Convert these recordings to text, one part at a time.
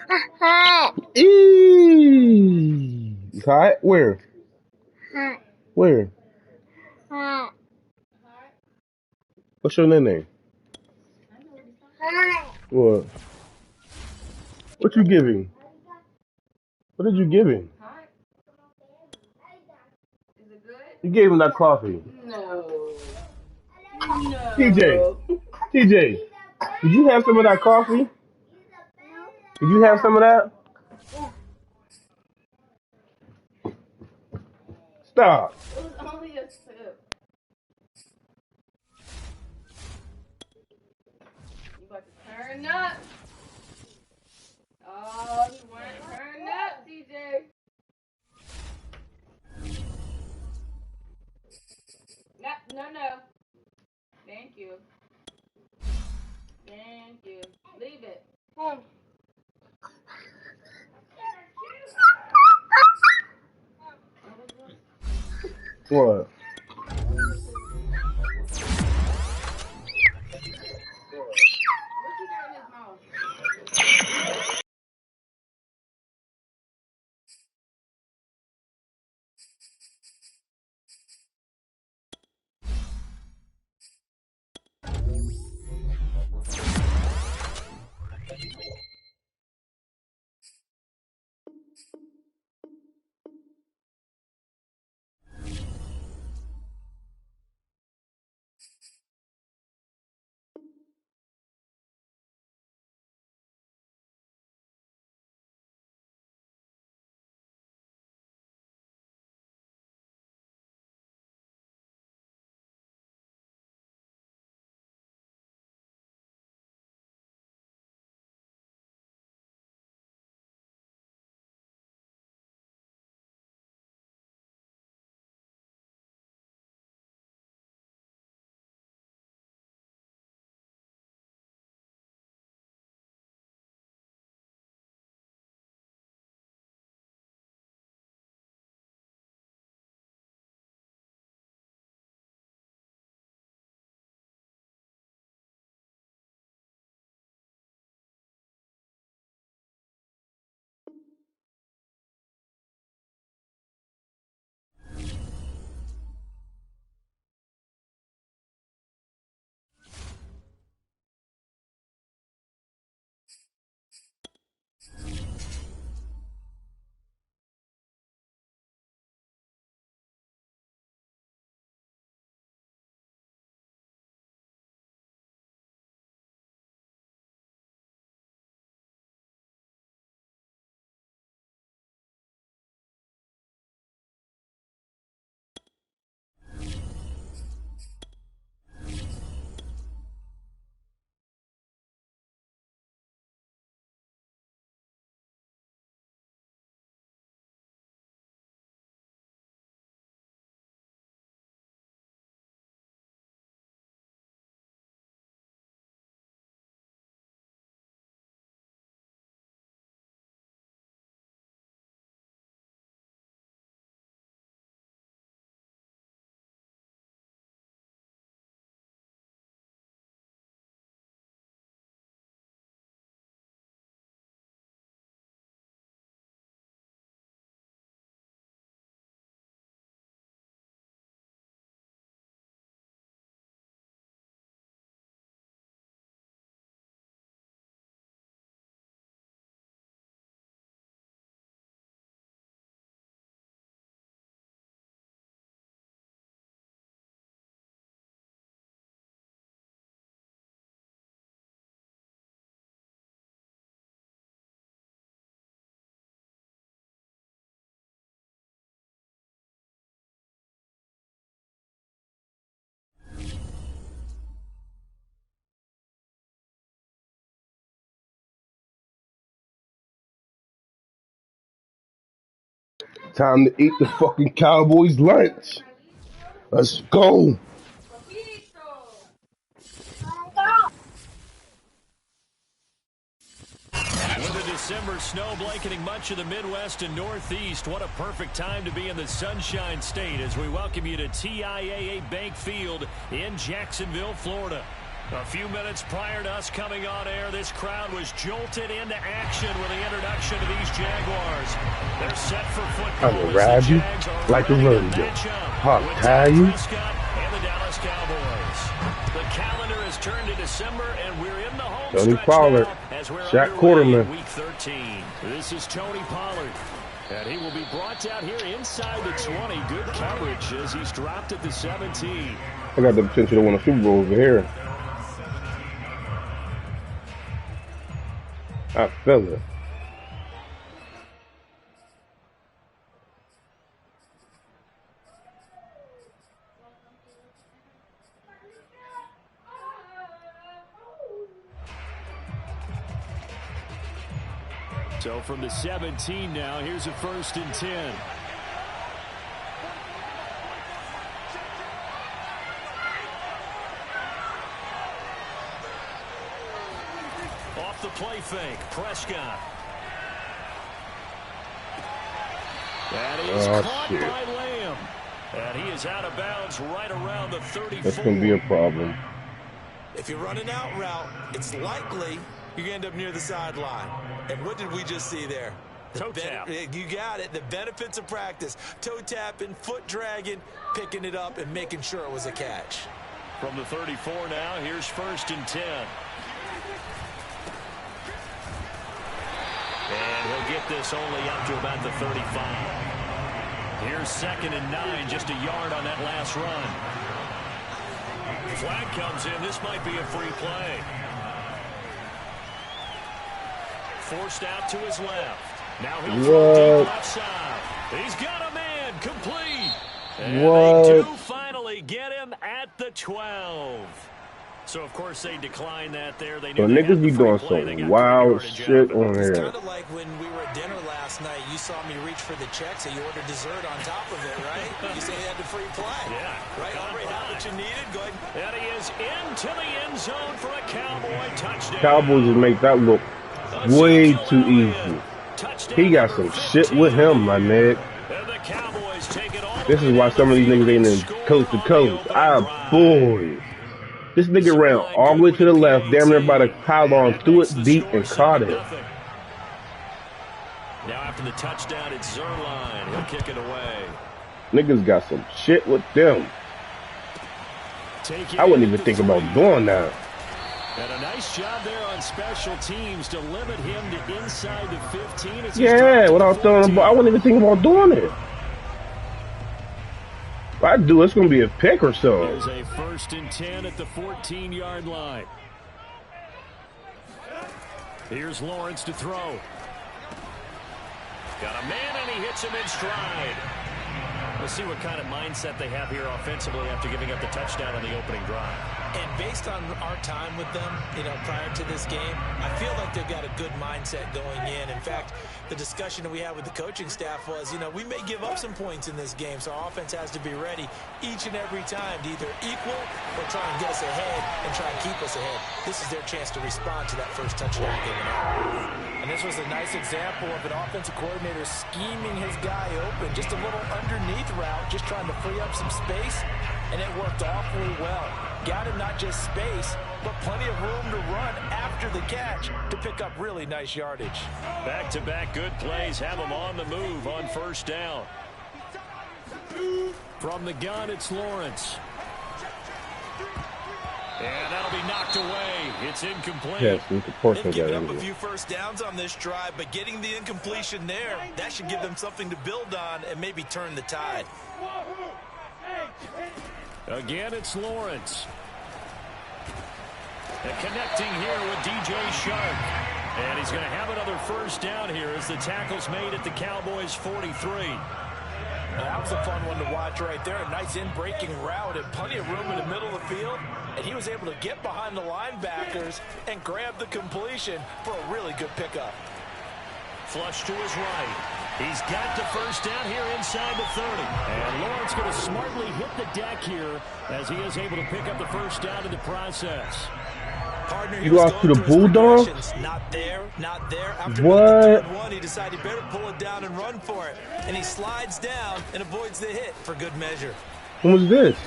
Hot. Eee. It's hot? Where? Hot. Where? Hot. What's your name? Hot. What? What you giving? What did you give him? You gave him that coffee. No. TJ. No. TJ. Did you have some of that coffee? Did you have some of that? Stop. It was only a sip. You about to turn up. Oh, you want to turn up, TJ. No. Thank you. Thank you. Leave it. What? What's he got in his mouth? Time to eat the fucking Cowboys lunch. Let's go. With a December snow blanketing much of the Midwest and Northeast, what a perfect time to be in the Sunshine State as we welcome you to TIAA Bank Field in Jacksonville, Florida. A few minutes prior to us coming on air, this crowd was jolted into action with the introduction of these Jaguars. They're set for football. I'm gonna ride you like a rodeo. Hawk tie you. Prescott and the Dallas Cowboys. The calendar has turned to December, and we're in the home Tony stretch Pollard, now as we're Shaq underway in Quarterman. Week 13. This is Tony Pollard. And he will be brought down here inside the 20. Good coverage as he's dropped at the 17. I got the potential to win a Super Bowl over here. I feel it. So from the 17 now, here's a 1st and 10. Off the play fake, Prescott. That is caught shit. by Lamb. And he is out of bounds right around the 34. That's going to be a problem. If you're running out route, it's likely you're going to end up near the sideline. And what did we just see there? Toe tap. You got it. The benefits of practice. Toe tapping, foot dragging, picking it up, and making sure it was a catch. From the 34 now, here's 1st and 10. And he'll get this only up to about the 35. Here's 2nd and 9, just a yard on that last run. Flag comes in. This might be a free play. Forced out to his left. Now he'll throw deep left side. He's got a man complete. And they do finally get him at the 12. So, of course, they declined that there. They knew So niggas be doing some wild shit on It's here. kind of like when we were at dinner last night. You saw me reach for the checks and you ordered dessert on top of it, right? You say you had the free play. Yeah. Right? Already had what you needed. Go ahead. And he is into the end zone for a Cowboy touchdown. Cowboys just make that look way too easy. He got some shit with him, my nigga. This is why some of these niggas ain't in coast to coast. Boy. This nigga ran all the way to the left, damn near by the pylon, threw it deep and caught it. Now after the touchdown, it's Zuerlein. He'll kick it away. Niggas got some shit with them. I wouldn't even think about doing that. And a nice job there on special teams to limit him to inside the 15. Yeah, when I was throwing the ball, I wouldn't even think about doing it. If I do, it's going to be a pick or so. There's a 1st and 10 at the 14-yard line. Here's Lawrence to throw. Got a man, and he hits him in stride. We'll see what kind of mindset they have here offensively after giving up the touchdown on the opening drive. And based on our time with them, prior to this game, I feel like they've got a good mindset going in. In fact, the discussion that we had with the coaching staff was, we may give up some points in this game, so our offense has to be ready each and every time to either equal or try and get us ahead and try and keep us ahead. This is their chance to respond to that first touchdown given up. And this was a nice example of an offensive coordinator scheming his guy open, just a little underneath route, just trying to free up some space, and it worked awfully well. Got him not just space, but plenty of room to run after the catch to pick up really nice yardage. Back-to-back good plays have him on the move on 1st down. From the gun, it's Lawrence. And that'll be knocked away. It's incomplete. Yes, we could force They've that given up a anyway. few first downs on this drive, but getting the incompletion there, that should give them something to build on and maybe turn the tide. Again, it's Lawrence. And connecting here with DJ Shark. And he's going to have another 1st down here as the tackle's made at the Cowboys' 43. That was a fun one to watch right there. A nice in-breaking route and plenty of room in the middle of the field. And he was able to get behind the linebackers and grab the completion for a really good pickup. Flush to his right. He's got the 1st down here inside the 30. And Lawrence going to smartly hit the deck here as he is able to pick up the 1st down in the process. Partner, You lost to the Bulldogs? Not there, not there. After What? one, he decided he better pull it down and run for it. And he slides down and avoids the hit for good measure. Who was this?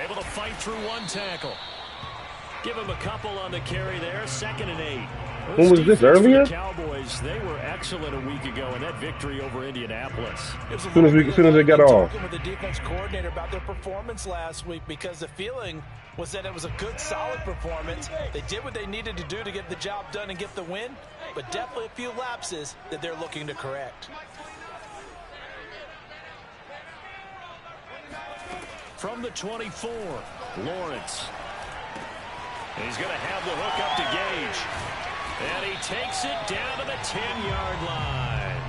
Able to fight through one tackle. Give him a couple on the carry there. 2nd and 8. When was this, earlier? The Cowboys, they were excellent a week ago in that victory over Indianapolis. As soon as they got off. With the defense coordinator about their performance last week, because the feeling was that it was a good, solid performance. They did what they needed to do to get the job done and get the win, but definitely a few lapses that they're looking to correct. From the 24, Lawrence. He's going to have the hook up to Gage. And he takes it down to the 10-yard line.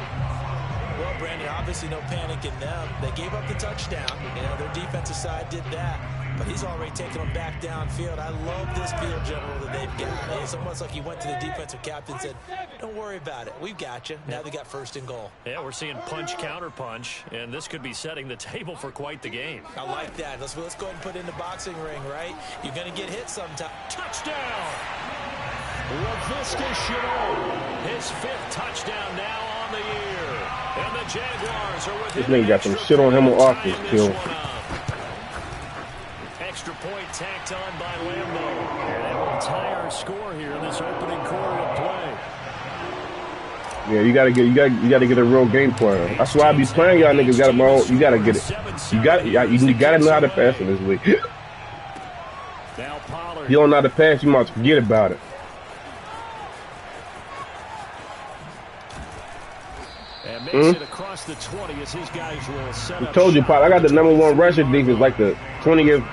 Well, Brandon, obviously no panic in them. They gave up the touchdown. You know, their defensive side did that. But he's already taken them back downfield. I love this field general that they've got. It's almost like he went to the defensive captain and said, don't worry about it. We've got you. Now they got 1st and goal. Yeah, we're seeing punch, counter punch, and this could be setting the table for quite the game. I like that. Let's go ahead and put it in the boxing ring, right? You're going to get hit sometime. Touchdown! Laviska Shenault, his 5th touchdown now on the year. And the Jaguars are within. This nigga got some shit on him on offense, too. Extra point tacked on by Lambo. And that will tie our score here in this opening quarter of play. Yeah, you gotta get a real game plan. That's why I be playing y'all niggas. You gotta get it. You gotta know how to pass in this league. Now Pollard. You don't know how to pass, you must forget about it. And makes it across the 20 as his guys will set up. I told you, Pop, I got the #1 rushing defense, like the 20th.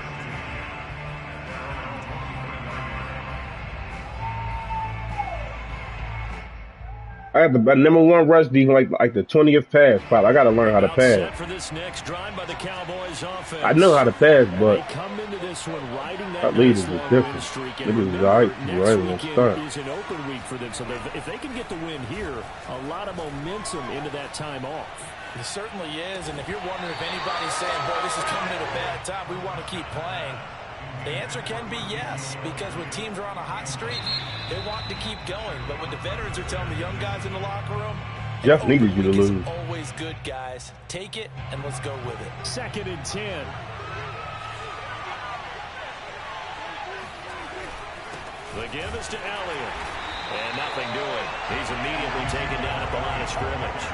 I got the #1 rush defense, like the 20th pass, Pop. I got to learn how to pass. For this next drive by the Cowboys offense. I know how to pass, but come into this one riding that lead is different. It is right. Right on start. Is an open week for them, so if they can get the win here, a lot of momentum into that time off. It certainly is, and if you're wondering if anybody's saying, boy, this is coming at a bad time, we want to keep playing, the answer can be yes, because when teams are on a hot streak, they want to keep going. But when the veterans are telling the young guys in the locker room, Jeff needed you to lose. Always good, guys. Take it, and let's go with it. 2nd and 10. The give is to Elliott. And nothing doing. He's immediately taken down at the line of scrimmage.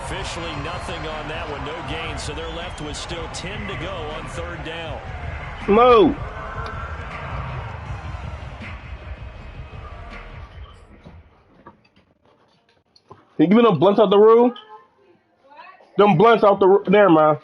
Officially nothing on that one. No gain, so they're left with still 10 to go on 3rd down. Mo! You give me them blunts out the room? Them blunts out the room. There, man.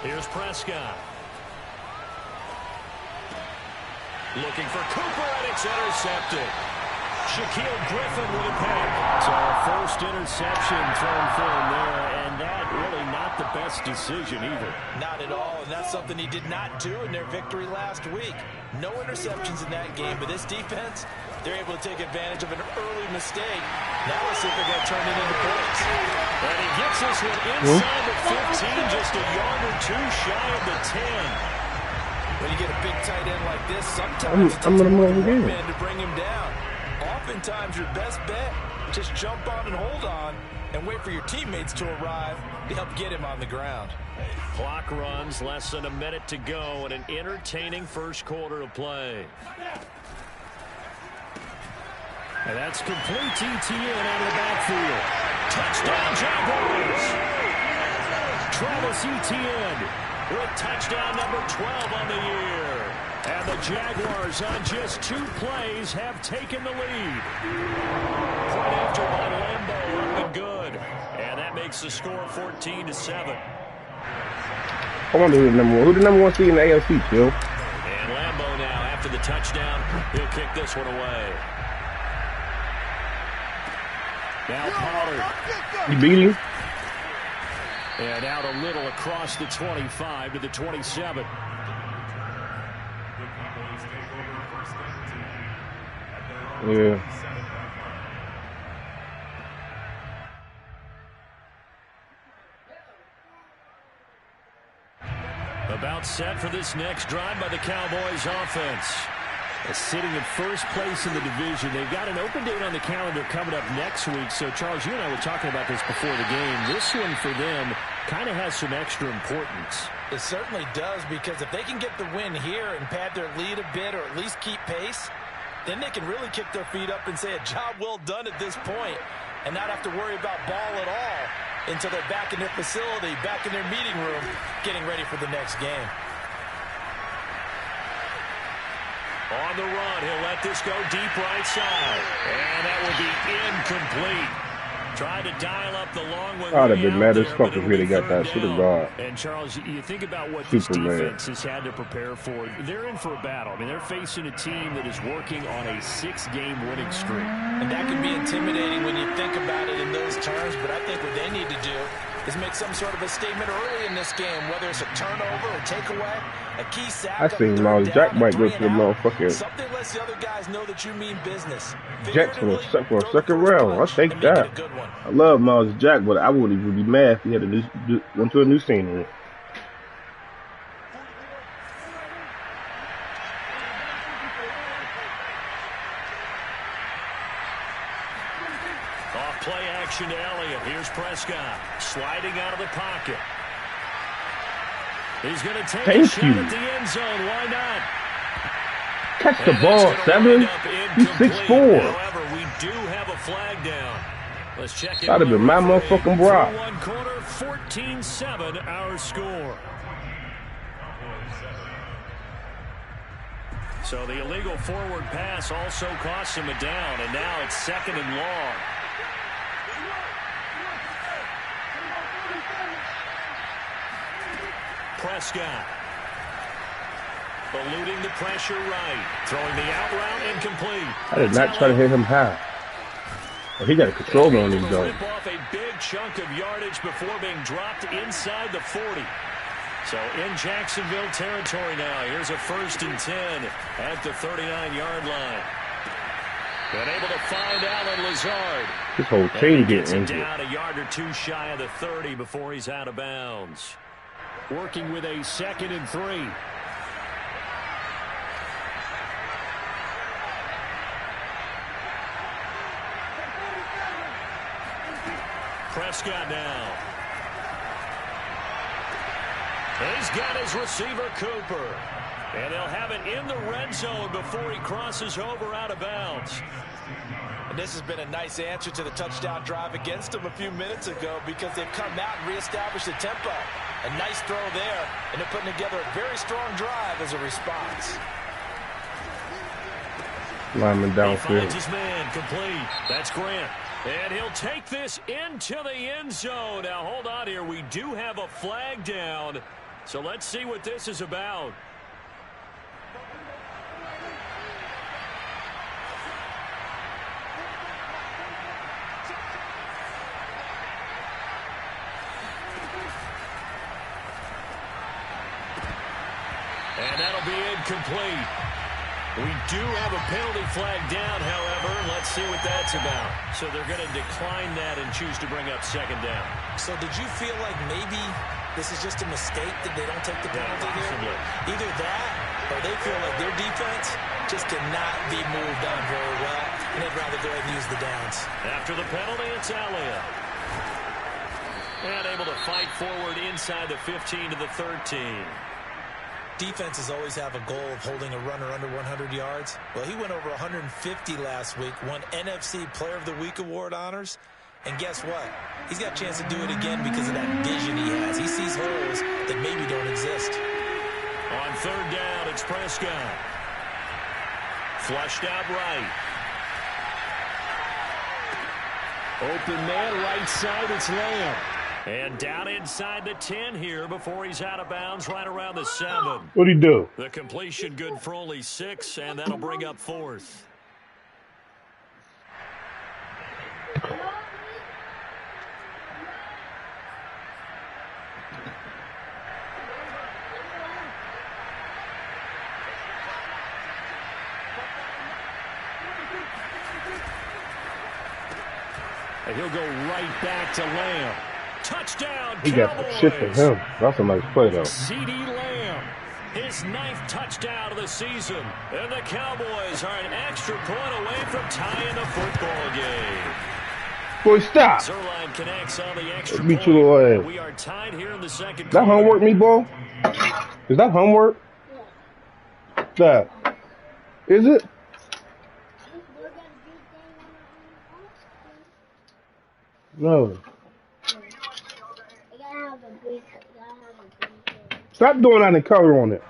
Here's Prescott. Looking for Cooper, and it's intercepted. Shaquille Griffin with a pick. So first interception thrown for him there, and that really not the best decision either. Not at all, and that's something he did not do in their victory last week. No interceptions in that game, but this defense, they're able to take advantage of an early mistake. Now let's see if they're going to turn it into points. And he gets this one inside the 15, just a yard or two shy of the 10. When you get a big tight end like this, sometimes it takes a man to bring him down. Oftentimes, your best bet, just jump on and hold on and wait for your teammates to arrive to help get him on the ground. Clock runs, less than a minute to go, and an entertaining first quarter of play. And that's complete TTN out of the backfield. Touchdown, Jaguars! Travis Etienne with touchdown number 12 on the year. And the Jaguars on just 2 plays have taken the lead. Point after by Lambo up and good. And that makes the score 14-7. I wonder who's the #1 seed in the AFC, Phil. And Lambo now, after the touchdown, he'll kick this one away. Now Pollard. You beat him? And out a little across the 25 to the 27. Yeah. About set for this next drive by the Cowboys offense. Sitting in first place in the division. They've got an open date on the calendar coming up next week. So, Charles, you and I were talking about this before the game. This one for them kind of has some extra importance. It certainly does, because if they can get the win here and pad their lead a bit, or at least keep pace, then they can really kick their feet up and say a job well done at this point and not have to worry about ball at all until they're back in their facility, back in their meeting room, getting ready for the next game. On the run, he'll let this go deep right side. And that will be incomplete. Tried to dial up the long one. I'd have been mad as fuck if they got that. Should have gone. And Charles, you think about what this defense has had to prepare for. They're in for a battle. I mean, they're facing a team that is working on a 6-game winning streak. And that can be intimidating when you think about it in those terms. But I think what they need to do is make some sort of a statement early in this game, whether it's a turnover, a takeaway, a key sack. I think Miles Jack might go to the motherfucker. Something lets the other guys know that you mean business. Jack's for a second round. I'll take that. I love Miles Jack, but I wouldn't even be mad if he had went to a new scenery. Off play action to Elliott. Here's Prescott sliding out of the pocket. He's going to take a shot at the end zone. Why not? Catch the ball, 7. He's 6'4". However, we do have a flag down. Let's check it. That'd have been my motherfucking Brock. 14-7 our score. So the illegal forward pass also costs him a down, and now it's 2nd and long. Prescott eluding the pressure right, throwing the out route incomplete. I did not try to hit him high. Oh, he got a control on him though. Rip off a big chunk of yardage before being dropped inside the 40. So in Jacksonville territory now. Here's a 1st and 10 at the 39-yard line. Been able to find Allen Lazard. This whole team gets injured. Down a yard or two shy of the 30 before he's out of bounds. Working with a 2nd and 3. Prescott now. He's got his receiver, Cooper. And they'll have it in the red zone before he crosses over out of bounds. And this has been a nice answer to the touchdown drive against them a few minutes ago, because they've come out and reestablished the tempo. A nice throw there, and they're putting together a very strong drive as a response. Lineman downfield. He finds his man, complete. That's Grant. And he'll take this into the end zone. Now, hold on here. We do have a flag down. So let's see what this is about. And that'll be incomplete. We do have a penalty flag down, however. Let's see what that's about. So they're going to decline that and choose to bring up 2nd down. So did you feel like maybe this is just a mistake that they don't take the penalty here? Either that, or they feel like their defense just cannot be moved on very well, and they'd rather go ahead and use the downs. After the penalty, it's Elliott. And able to fight forward inside the 15 to the 13. Defenses always have a goal of holding a runner under 100 yards. Well, he went over 150 last week, won NFC Player of the Week award honors. And guess what? He's got a chance to do it again because of that vision he has. He sees holes that maybe don't exist. On 3rd down, it's Prescott. Flushed out right. Open man, right side, it's Lamb. And down inside the 10 here before he's out of bounds, right around the 7. What'd he do? The completion good for only 6, and that'll bring up 4th. And he'll go right back to Lamb. Touchdown, he got some shit for him. That's a nice play, though. CeeDee Lamb his 9th touchdown of the season. And the Cowboys are an extra point away from tying the football game. Boy, stop. Zuerlein connects on the extra Beat point. you away. We are tied here in the second Is that quarter. homework, meatball? Is that homework? That. Is it? No. Stop doing that and color on it.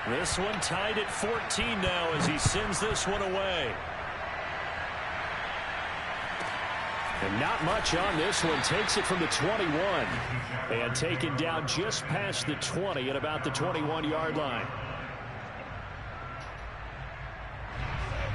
This one tied at 14 now as he sends this one away. And not much on this one. Takes it from the 21. And taken down just past the 20 at about the 21-yard line.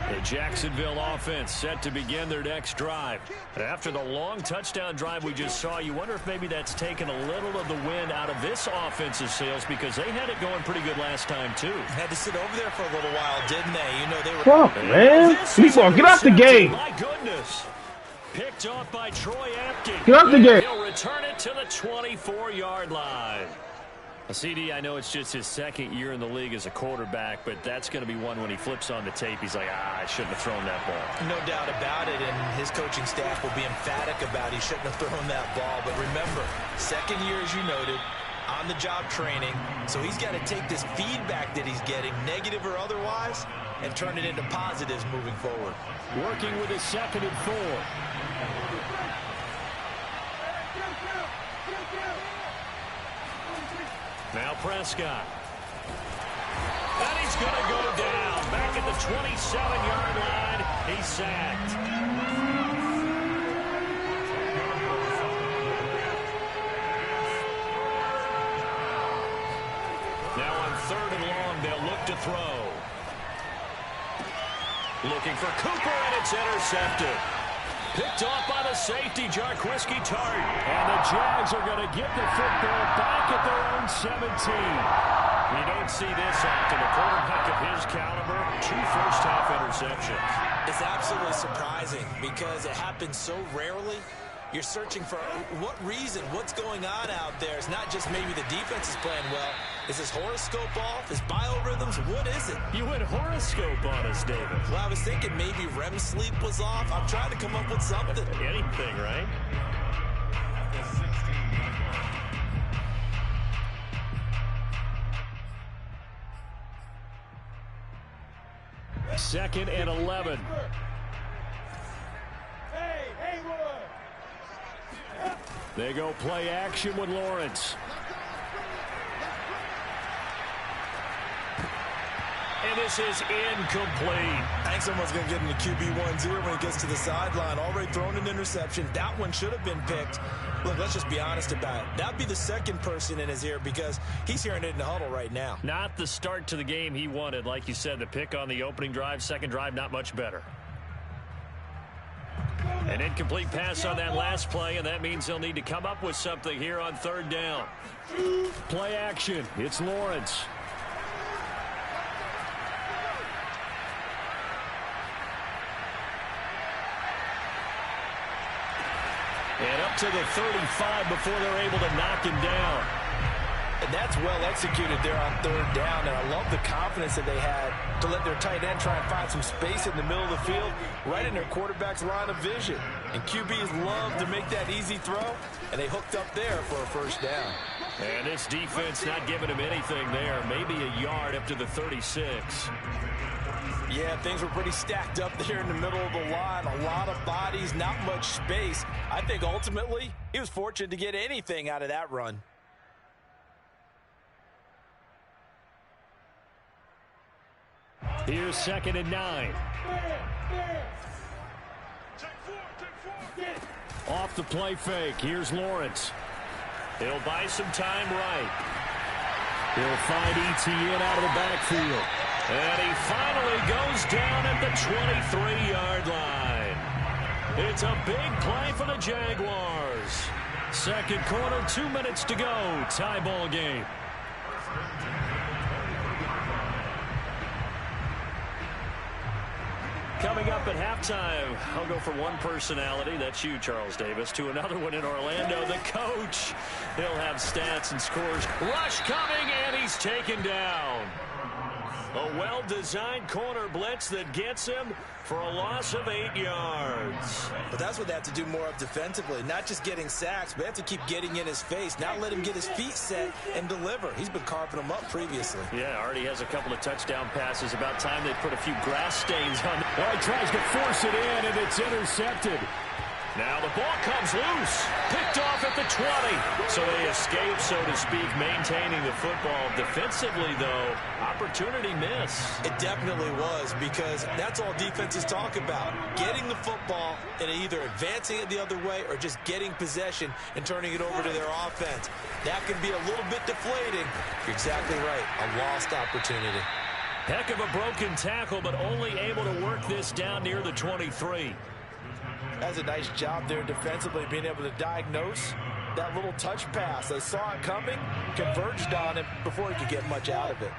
The Jacksonville offense set to begin their next drive. After the long touchdown drive we just saw, you wonder if maybe that's taken a little of the wind out of this offensive sails because they had it going pretty good last time, too. Had to sit over there for a little while, didn't they? You know, they were... Fuck, man. Meatball, get out the game. My goodness. Picked off by Troy Apke. Get out the game. He'll return it to the 24-yard line. CD, I know it's just his second year in the league as a quarterback, but that's going to be one when he flips on the tape. He's like, I shouldn't have thrown that ball. No doubt about it, and his coaching staff will be emphatic about he shouldn't have thrown that ball. But remember, second year, as you noted, on-the-job training, so he's got to take this feedback that he's getting, negative or otherwise, and turn it into positives moving forward. Working with his 2nd and 4. Now Prescott. And he's going to go down. Back at the 27-yard line. He's sacked. Now on 3rd and long, they'll look to throw. Looking for Cooper, and it's intercepted. Picked off by the safety, Jarquiski Tart. And the Jags are going to get the football back at their own 17. You don't see this often. A quarterback of his caliber, 2 first-half interceptions. It's absolutely surprising because it happens so rarely. You're searching for what reason, what's going on out there. It's not just maybe the defense is playing well. Is his horoscope off? His biorhythms? What is it? You went horoscope on us, David. Well, I was thinking maybe REM sleep was off. I'm trying to come up with something. Anything, right? Second and 11. They go play action with Lawrence. And this is incomplete. I think someone's going to get into QB1-0 when he gets to the sideline. Already thrown an interception. That one should have been picked. Look, let's just be honest about it. That'd be the second person in his ear because he's hearing it in the huddle right now. Not the start to the game he wanted. Like you said, the pick on the opening drive, second drive, not much better. An incomplete pass on that last play, and that means they'll need to come up with something here on 3rd down. Play action. It's Lawrence. And up to the 35 before they're able to knock him down. And that's well executed there on 3rd down, and I love the confidence that they had to let their tight end try and find some space in the middle of the field, right in their quarterback's line of vision. And QBs love to make that easy throw, and they hooked up there for a first down. And this defense not giving him anything there, maybe a yard up to the 36. Yeah, things were pretty stacked up there in the middle of the line. A lot of bodies, not much space. I think ultimately he was fortunate to get anything out of that run. Here's 2nd and 9. Off the play fake. Here's Lawrence. He'll buy some time right. He'll find ETN out of the backfield. And he finally goes down at the 23-yard line. It's a big play for the Jaguars. Second quarter, 2 minutes to go. Tie ball game. Coming up at halftime, I'll go from one personality, that's you, Charles Davis, to another one in Orlando, the coach. He'll have stats and scores. Rush coming, and he's taken down. A well-designed corner blitz that gets him for a loss of 8 yards. But that's what they have to do more of defensively, not just getting sacks, but they have to keep getting in his face, not let him get his feet set and deliver. He's been carving them up previously. Yeah, already has a couple of touchdown passes. About time they put a few grass stains on. Oh, he tries to force it in, and it's intercepted. Now the ball comes loose. Picked off at the 20. So they escape, so to speak, maintaining the football. Defensively, though, opportunity miss. It definitely was, because that's all defenses talk about. Getting the football and either advancing it the other way or just getting possession and turning it over to their offense. That can be a little bit deflating. You're exactly right. A lost opportunity. Heck of a broken tackle, but only able to work this down near the 23. That's a nice job there defensively, being able to diagnose that little touch pass. They saw it coming, converged on it before he could get much out of it.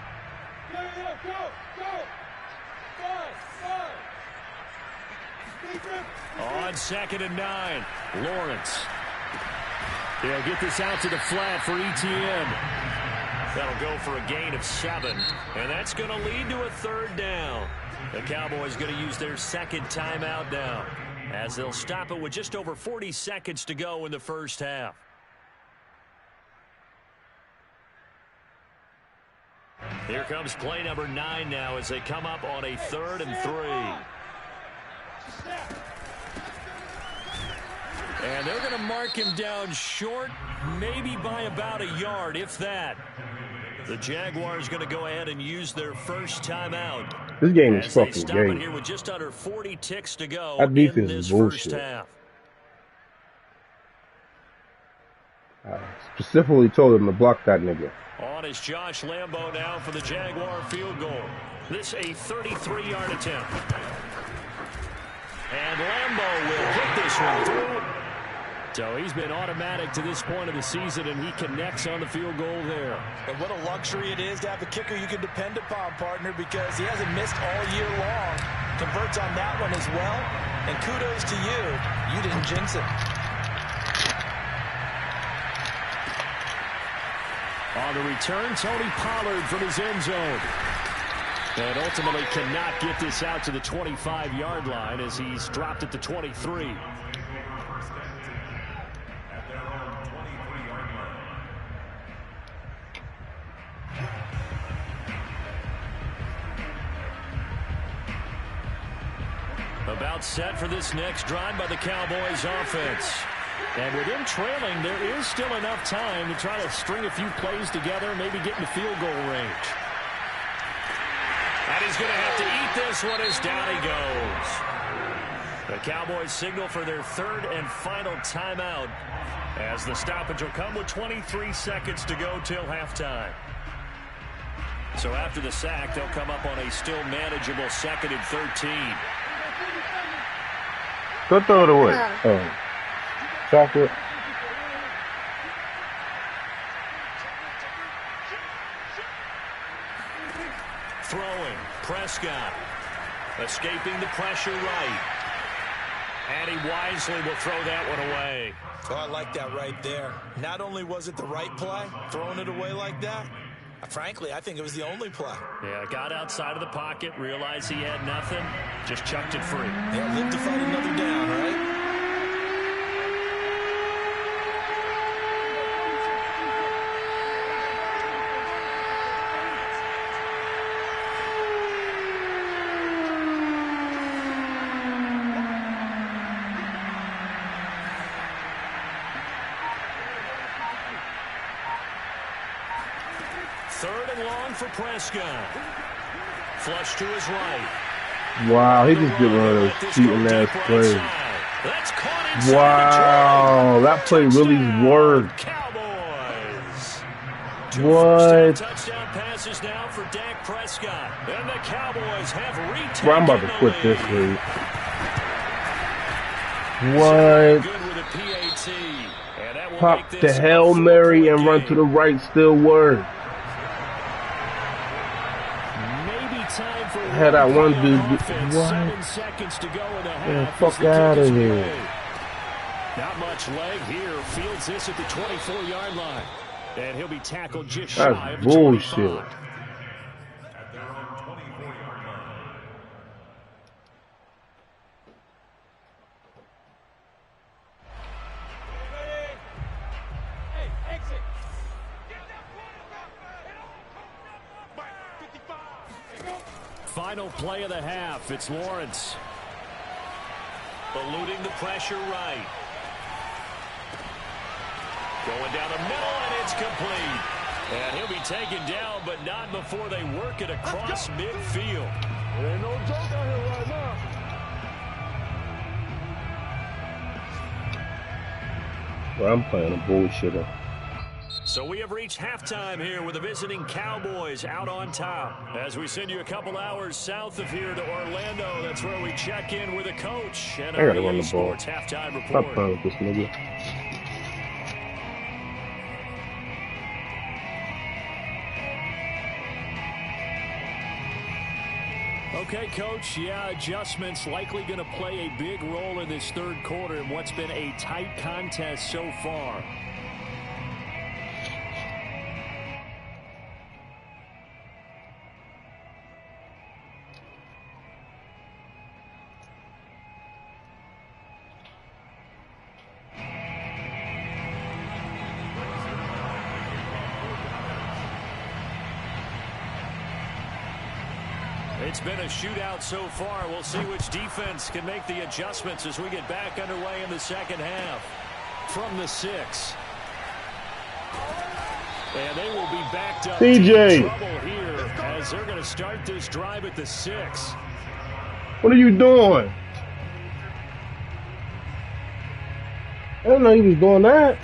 On 2nd and 9, Lawrence. They'll get this out to the flat for Etienne. That'll go for a gain of 7, and that's going to lead to a 3rd down. The Cowboys going to use their 2nd timeout now, as they'll stop it with just over 40 seconds to go in the first half. Here comes play number 9 now as they come up on a 3rd and 3. And they're going to mark him down short, maybe by about a yard, if that. The Jaguars going to go ahead and use their first timeout. This game is fucking gay. Here with just under 40 ticks to go That defense in this is bullshit. first half. I specifically told him to block that nigga. On is Josh Lambo now for the Jaguar field goal. This a 33-yard attempt. And Lambo will hit this one through. So he's been automatic to this point of the season, and he connects on the field goal there. And what a luxury it is to have a kicker you can depend upon, partner, because he hasn't missed all year long. Converts on that one as well. And kudos to you. You didn't jinx it. On the return, Tony Pollard from his end zone. And ultimately cannot get this out to the 25-yard line as he's dropped at the 23. About set for this next drive by the Cowboys offense. And with them trailing, there is still enough time to try to string a few plays together, maybe get in the field goal range. And he's going to have to eat this one as down he goes. The Cowboys signal for their 3rd and final timeout as the stoppage will come with 23 seconds to go till halftime. So after the sack, they'll come up on a still manageable 2nd and 13. Go throw it away. Oh. Chocolate. Throwing. Prescott. Escaping the pressure right. And he wisely will throw that one away. Oh, I like that right there. Not only was it the right play, throwing it away like that, frankly, I think it was the only play. Yeah, got outside of the pocket, realized he had nothing, just chucked it free. Yeah, live to fight another down, right? For Prescott. Flush to his right. Wow, he just did one of those cheating ass plays. Wow, that play really worked. Cowboys. What? Touchdown passes now for Dak Prescott. And the Cowboys have retaken. Bro, I'm about to quit this league. What? Good with a PAT. And that will Pop make the this Hail Mary and run to the right still work. had that one dude. What? 7 seconds to go in the half. Yeah, fuck out of here. Not much leg here. Fields this at the 24-yard line. And he'll be tackled just That's shy of the bullshit. 25. Final play of the half. It's Lawrence. Eluding the pressure right. Going down the middle, and it's complete. And he'll be taken down, but not before they work it across midfield. There ain't no joke out here right now. Well, I'm playing a bullshitter. So we have reached halftime here with the visiting Cowboys out on top. As we send you a couple hours south of here to Orlando, that's where we check in with a coach and I our gotta run EA the ball. Sports halftime Stop report. playing with this nigga. Okay, Coach, yeah, adjustments likely going to play a big role in this third quarter in what's been a tight contest so far. It's been a shootout so far. We'll see which defense can make the adjustments as we get back underway in the second half. From the 6. And they will be backed up. TJ. Trouble here as they're going to start this drive at the 6. What are you doing? I didn't know he was doing that.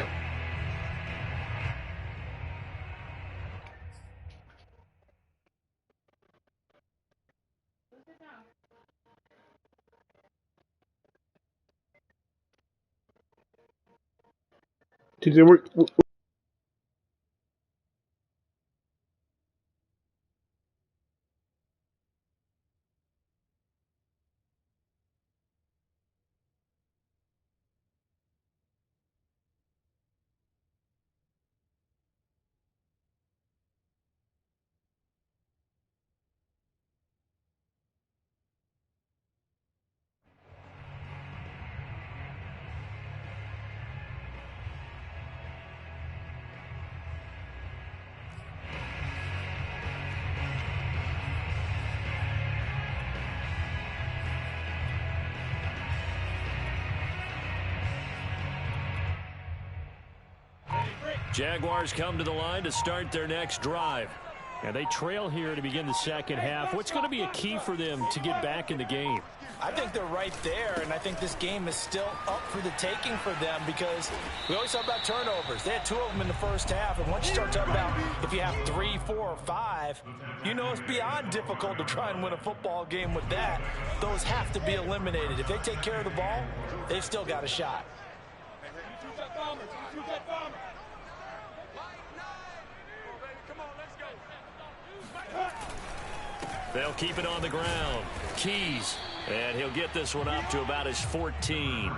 TJ, we're Jaguars come to the line to start their next drive. And they trail here to begin the second half. What's going to be a key for them to get back in the game? I think they're right there, and I think this game is still up for the taking for them because we always talk about turnovers. They had 2 of them in the first half, and once you start talking about if you have 3, 4, or 5, you know it's beyond difficult to try and win a football game with that. Those have to be eliminated. If they take care of the ball, they've still got a shot. They'll keep it on the ground. Keys. And he'll get this one up to about his 14.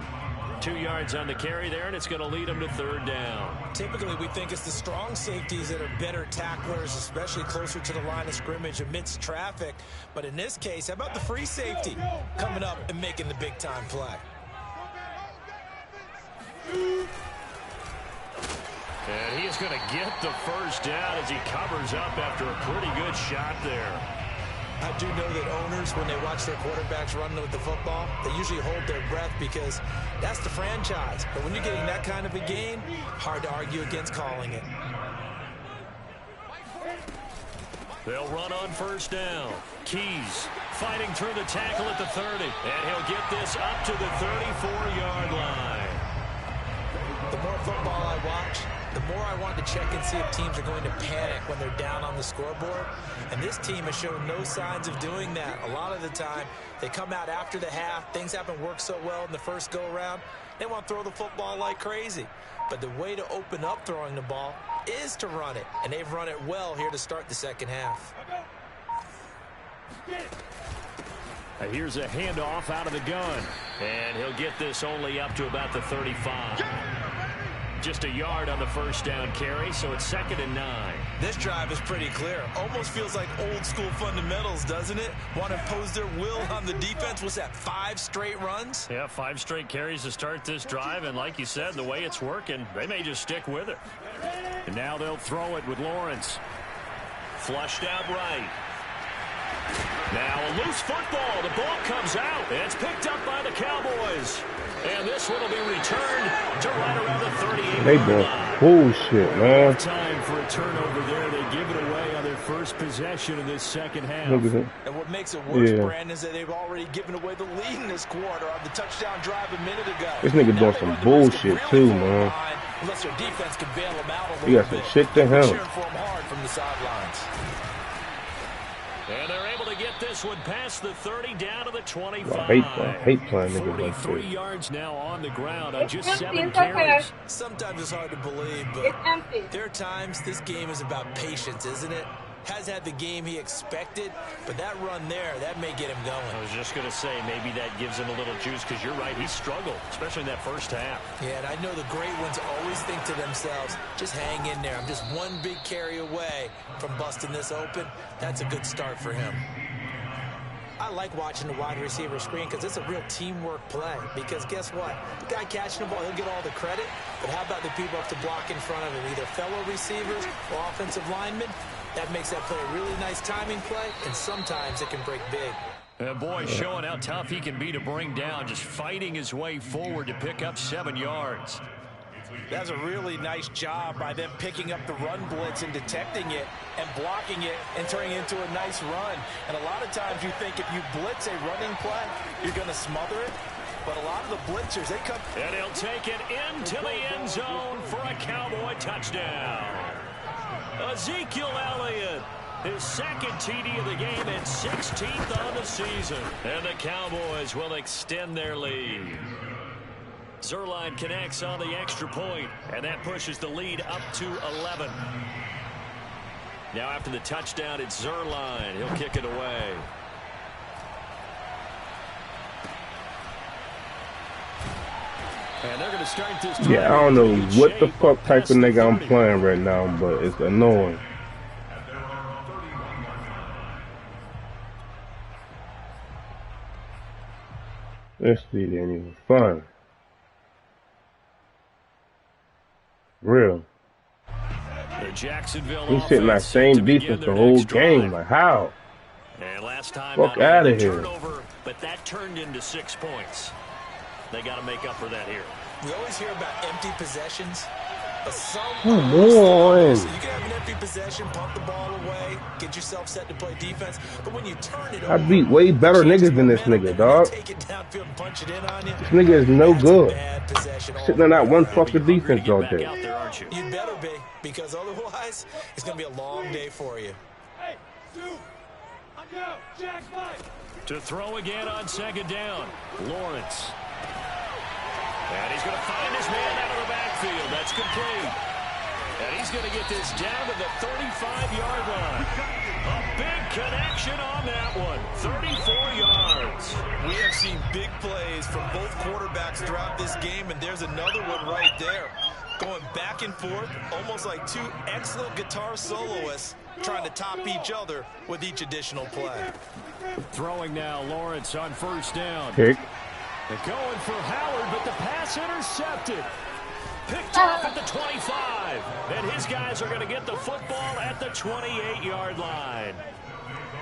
2 yards on the carry there, and it's going to lead him to third down. Typically, we think it's the strong safeties that are better tacklers, especially closer to the line of scrimmage amidst traffic. But in this case, how about the free safety coming up and making the big-time play? And he is going to get the first down as he covers up after a pretty good shot there. I do know that owners, when they watch their quarterbacks running with the football, they usually hold their breath because that's the franchise. But when you're getting that kind of a game, hard to argue against calling it. They'll run on first down. Keys fighting through the tackle at the 30. And he'll get this up to the 34-yard line. The more football I watch, the more I want to check and see if teams are going to panic when they're down on the scoreboard. And this team has shown no signs of doing that. A lot of the time, they come out after the half. Things haven't worked so well in the first go-around. They want to throw the football like crazy. But the way to open up throwing the ball is to run it. And they've run it well here to start the second half. Here's a handoff out of the gun. And he'll get this only up to about the 35. Just a yard on the first down carry, so it's 2nd and 9. This drive is pretty clear. Almost feels like old school fundamentals, doesn't it? Want to impose their will on the defense. What's that, 5 straight runs? Yeah, 5 straight carries to start this drive, and like you said, the way it's working, they may just stick with it. And now they'll throw it with Lawrence. Flushed out right. Now a loose football. The ball comes out. It's picked up by the Cowboys. And this one will be returned to right around the 38. They doing bullshit, man. Time for a turnover there. They give it away on their first possession of this second half. Look at that. And what makes it worse, Brandon, is that they've already given away the lead in this quarter on the touchdown drive a minute ago. This nigga doing some bullshit too, man. Unless their defense can bail them out a little He got some shit to him. Cheering for him hard from the sidelines. And they're able to get this one past the 30 down to the 25. I hate playing niggas like 43 this. yards now on the ground on just 7 It's okay. carries. Sometimes it's hard to believe, but It's empty. there are times this game is about patience, isn't it? Has had the game he expected, but that run there, that may get him I going. was just going to say, maybe that gives him a little juice, because you're right, he struggled, especially in that first half. Yeah, and I know the great ones always think to themselves, just hang in there. I'm just one big carry away from busting this open. That's a good start for him. I like watching the wide receiver screen because it's a real teamwork play. Because guess what? The guy catching the ball, he'll get all the credit. But how about the people up to block in front of him? Either fellow receivers or offensive linemen. That makes that play a really nice timing play, and sometimes it can break big. And boy, showing how tough he can be to bring down, just fighting his way forward to pick up 7 yards. That's a really nice job by them picking up the run blitz and detecting it and blocking it and turning it into a nice run. And a lot of times you think if you blitz a running play, you're going to smother it. But a lot of the blitzers, they come. And he'll take it into the end zone for a Cowboy touchdown. Ezekiel Elliott, his second TD of the game and 16th on the season. And the Cowboys will extend their lead. Zuerlein connects on the extra point, and that pushes the lead up to 11. Now after the touchdown, it's Zuerlein. He'll kick it away. And they're going to start this drive. Yeah, I don't know what the fuck type of nigga I'm playing right now, but it's annoying. This shit ain't even fun. Real. The Jacksonville We sitting that same defense the whole game. Like, how? And last time, Fuck out of here. turnover, but that turned into 6 points. They got to make up for that here. We always hear about empty possessions. But Come on. So you can have an empty possession, pump the ball away, get yourself set to play defense. But when you turn it over, I beat way better niggas than this nigga, dog. take it downfield and punch it in on you. This nigga is no good. Bad possession Sitting on that one fucking defense all Back day. out there, aren't you? You better be, because otherwise it's going to be a long day for you. To throw again on second down. Lawrence. And he's going to find his man out of the backfield. That's complete. And he's going to get this down to the 35-yard line. A big connection on that one. 34 yards. We have seen big plays from both quarterbacks throughout this game, and there's another one right there. Going back and forth, almost like two excellent guitar soloists trying to top each other with each additional play. Throwing now, Lawrence on first down. Pick. They're going for Howard, but the pass intercepted. Picked off at the 25. And his guys are going to get the football at the 28-yard line.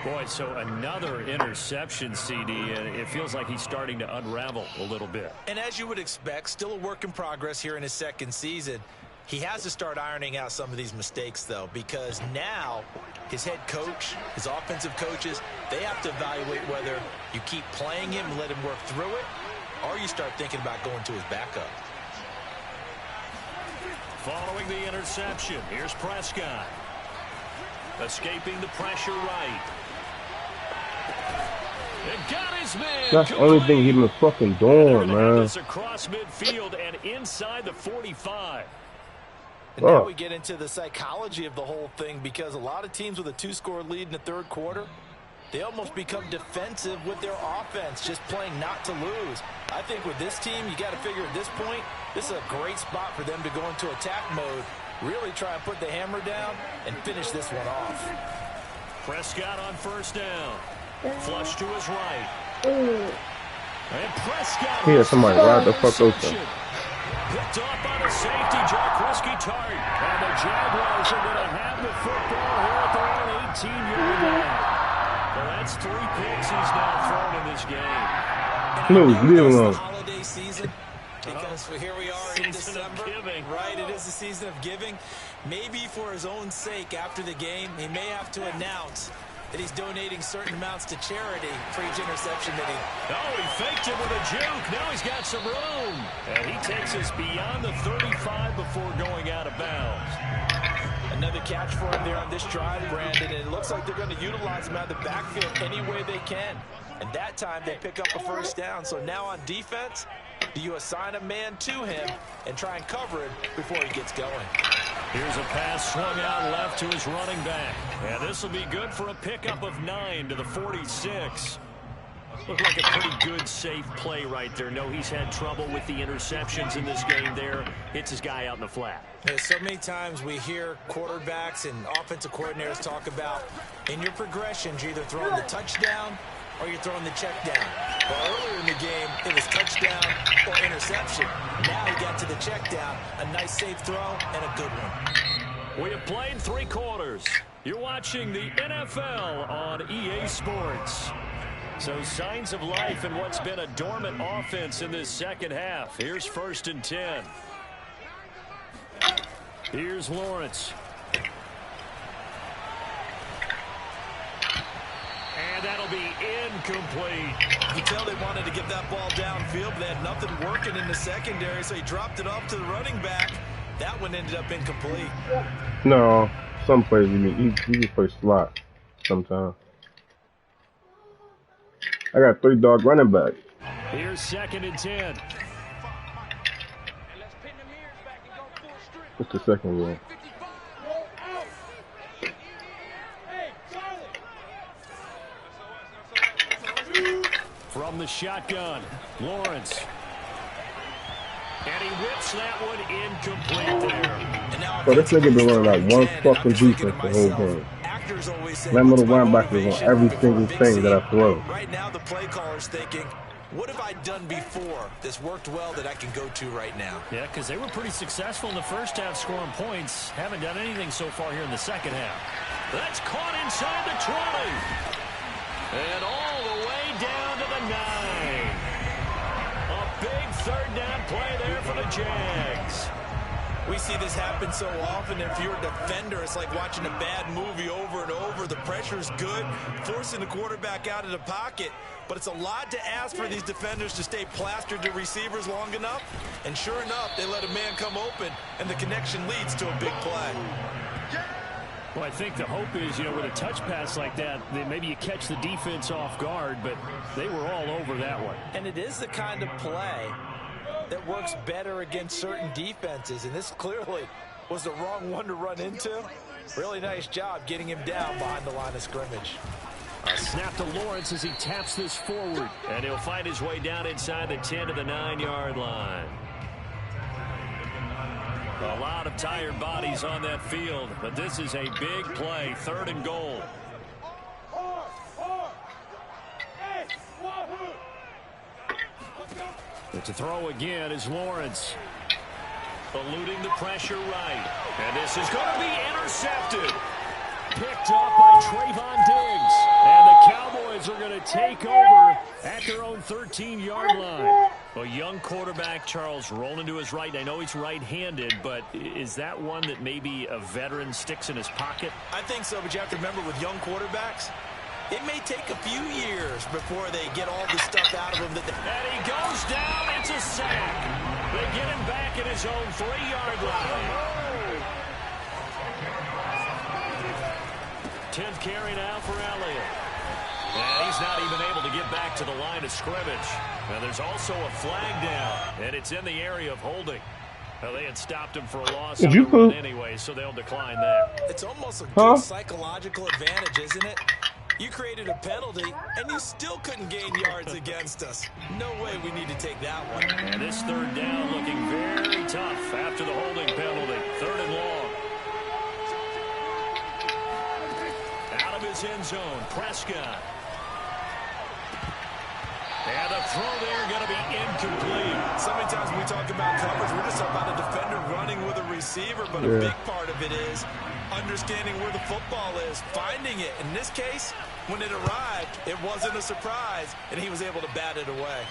Boy, so another interception, CD, and it feels like he's starting to unravel a little bit. And as you would expect, still a work in progress here in his second season. He has to start ironing out some of these mistakes, though, because now his head coach, his offensive coaches, they have to evaluate whether you keep playing him and let him work through it, or you start thinking about going to his backup. Following the interception, here's Prescott. Escaping the pressure right. And got his man. That's the only thing he been fucking doing, man. This across midfield and inside the 45. And now we get into the psychology of the whole thing, because a lot of teams with a 2-score lead in the third quarter, they almost become defensive with their offense, just playing not to lose. I think with this team, you got to figure at this point, this is a great spot for them to go into attack mode, really try and put the hammer down and finish this one off. Prescott on first down. Flush to his right. And Prescott. Yeah, somebody ride the fuck open. Picked off by the safety, Jaquiski Tartt. And the Jaguars are going to have the football here at their own 18-yard line. Well, that's 3 picks he's now thrown in this game. Move, leave him alone. Holiday season, because here we are in December, right? It is the season of giving. Maybe for his own sake, after the game, he may have to announce that he's donating certain amounts to charity for each interception that he... Oh, he faked it with a juke. Now he's got some room. And he takes us beyond the 35 before going out of bounds. Another catch for him there on this drive, Brandon, and it looks like they're going to utilize him out of the backfield any way they can. And that time they pick up a first down. So now on defense, do you assign a man to him and try and cover him before he gets going? Here's a pass swung out left to his running back. And this will be good for a pickup of 9 to the 46. Looked like a pretty good, safe play right there. No, he's had trouble with the interceptions in this game there. Hits his guy out in the flat. So many times we hear quarterbacks and offensive coordinators talk about in your progressions, you're either throwing the touchdown or you're throwing the check down. Well, earlier in the game, it was touchdown or interception. Now he got to the check down. A nice safe throw and a good one. We have played 3 quarters. You're watching the NFL on EA Sports. So signs of life in what's been a dormant offense in this second half. Here's 1st and 10. Here's Lawrence. And that'll be incomplete. You can tell they wanted to get that ball downfield, but they had nothing working in the secondary, so he dropped it off to the running back. That one ended up incomplete. No, some plays you just play slot sometimes. I got 3 dog running backs. Here's 2nd and 10. What's the second one? From the shotgun, Lawrence. And he whips that one incomplete there. Bro, this nigga been running like one fucking defense the whole game. That little linebacker is on every single thing that I throw. Right now, the play caller's thinking, what have I done before that's worked well that I can go to right now? Yeah, because they were pretty successful in the first half scoring points. Haven't done anything so far here in the second half. That's caught inside the 20. And all the way down to the 9. A big 3rd down play there for the Jags. We see this happen so often. If you're a defender, it's like watching a bad movie over and over. The pressure's good, forcing the quarterback out of the pocket. But it's a lot to ask for these defenders to stay plastered to receivers long enough. And sure enough, they let a man come open, and the connection leads to a big play. Well, I think the hope is, with a touch pass like that, maybe you catch the defense off guard, but they were all over that one. And it is the kind of play that works better against certain defenses, and this clearly was the wrong one to run into. Really nice job getting him down behind the line of scrimmage. A snap to Lawrence as he taps this forward, and he'll find his way down inside the 10 to the 9-yard line. A lot of tired bodies on that field, but this is a big play, 3rd and goal. To throw again is Lawrence. Eluding the pressure right. And this is going to be intercepted. Picked off by Trayvon Diggs. And the Cowboys are going to take over at their own 13-yard line. A young quarterback, Charles, rolling to his right. I know he's right-handed, but is that one that maybe a veteran sticks in his pocket? I think so, but you have to remember with young quarterbacks, it may take a few years before they get all the stuff out of him. And he goes down. It's a sack. They get him back at his own 3-yard line. 10th carry now for Elliott. And he's not even able to get back to the line of scrimmage. Now there's also a flag down, and it's in the area of holding. Now, they had stopped him for a loss on the run anyway, so they'll decline that. It's almost a good psychological advantage, isn't it? You created a penalty, and you still couldn't gain yards against us. No way we need to take that one. And this third down looking very tough after the holding penalty. 3rd and long. Out of his end zone, Prescott. And the throw there going to be incomplete. So many times when we talk about coverage, we're just talking about a defender running with a receiver, but a big part of it is understanding where the football is, finding it. In this case, when it arrived, it wasn't a surprise, and he was able to bat it away.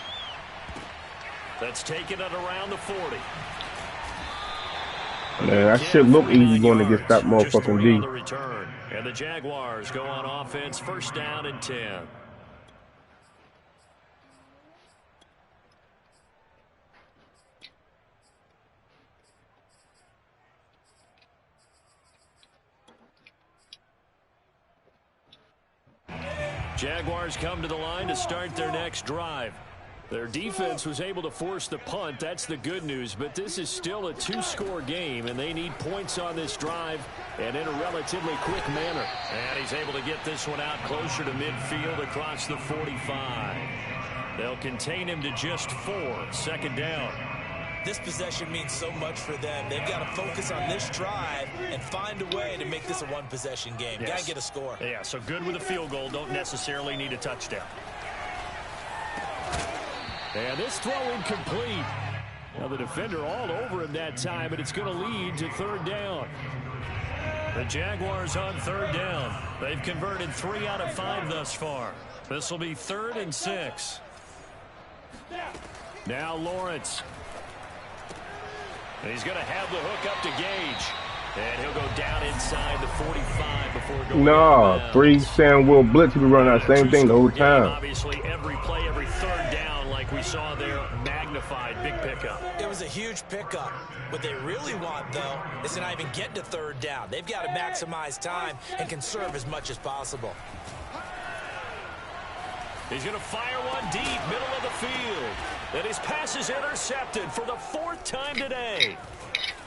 That's taken it around the 40. Man, that shit look easy going against that motherfucking D. Return. And the Jaguars go on offense, 1st down and 10. Jaguars come to the line to start their next drive. Their defense was able to force the punt. That's the good news. But this is still a 2-score game, and they need points on this drive and in a relatively quick manner. And he's able to get this one out closer to midfield across the 45. They'll contain him to just 4. 2nd down. This possession means so much for them. They've got to focus on this drive and find a way to make this a one-possession game. Yes. Got to get a score. Yeah, so good with a field goal. Don't necessarily need a touchdown. And this throw incomplete. Now the defender all over him that time, but it's going to lead to 3rd down. The Jaguars on 3rd down. They've converted 3 out of 5 thus far. This will be 3rd and 6. Now Lawrence. And he's going to have the hook up to Gage. And he'll go down inside the 45 before going No, 3 Sam Will blitz. He be running that same thing the whole time. Obviously, every play, every 3rd down, like we saw there, magnified. Big pickup. It was a huge pickup. What they really want, though, is to not even get to 3rd down. They've got to maximize time and conserve as much as possible. He's going to fire one deep, middle of the field. And his pass is intercepted for the 4th time today.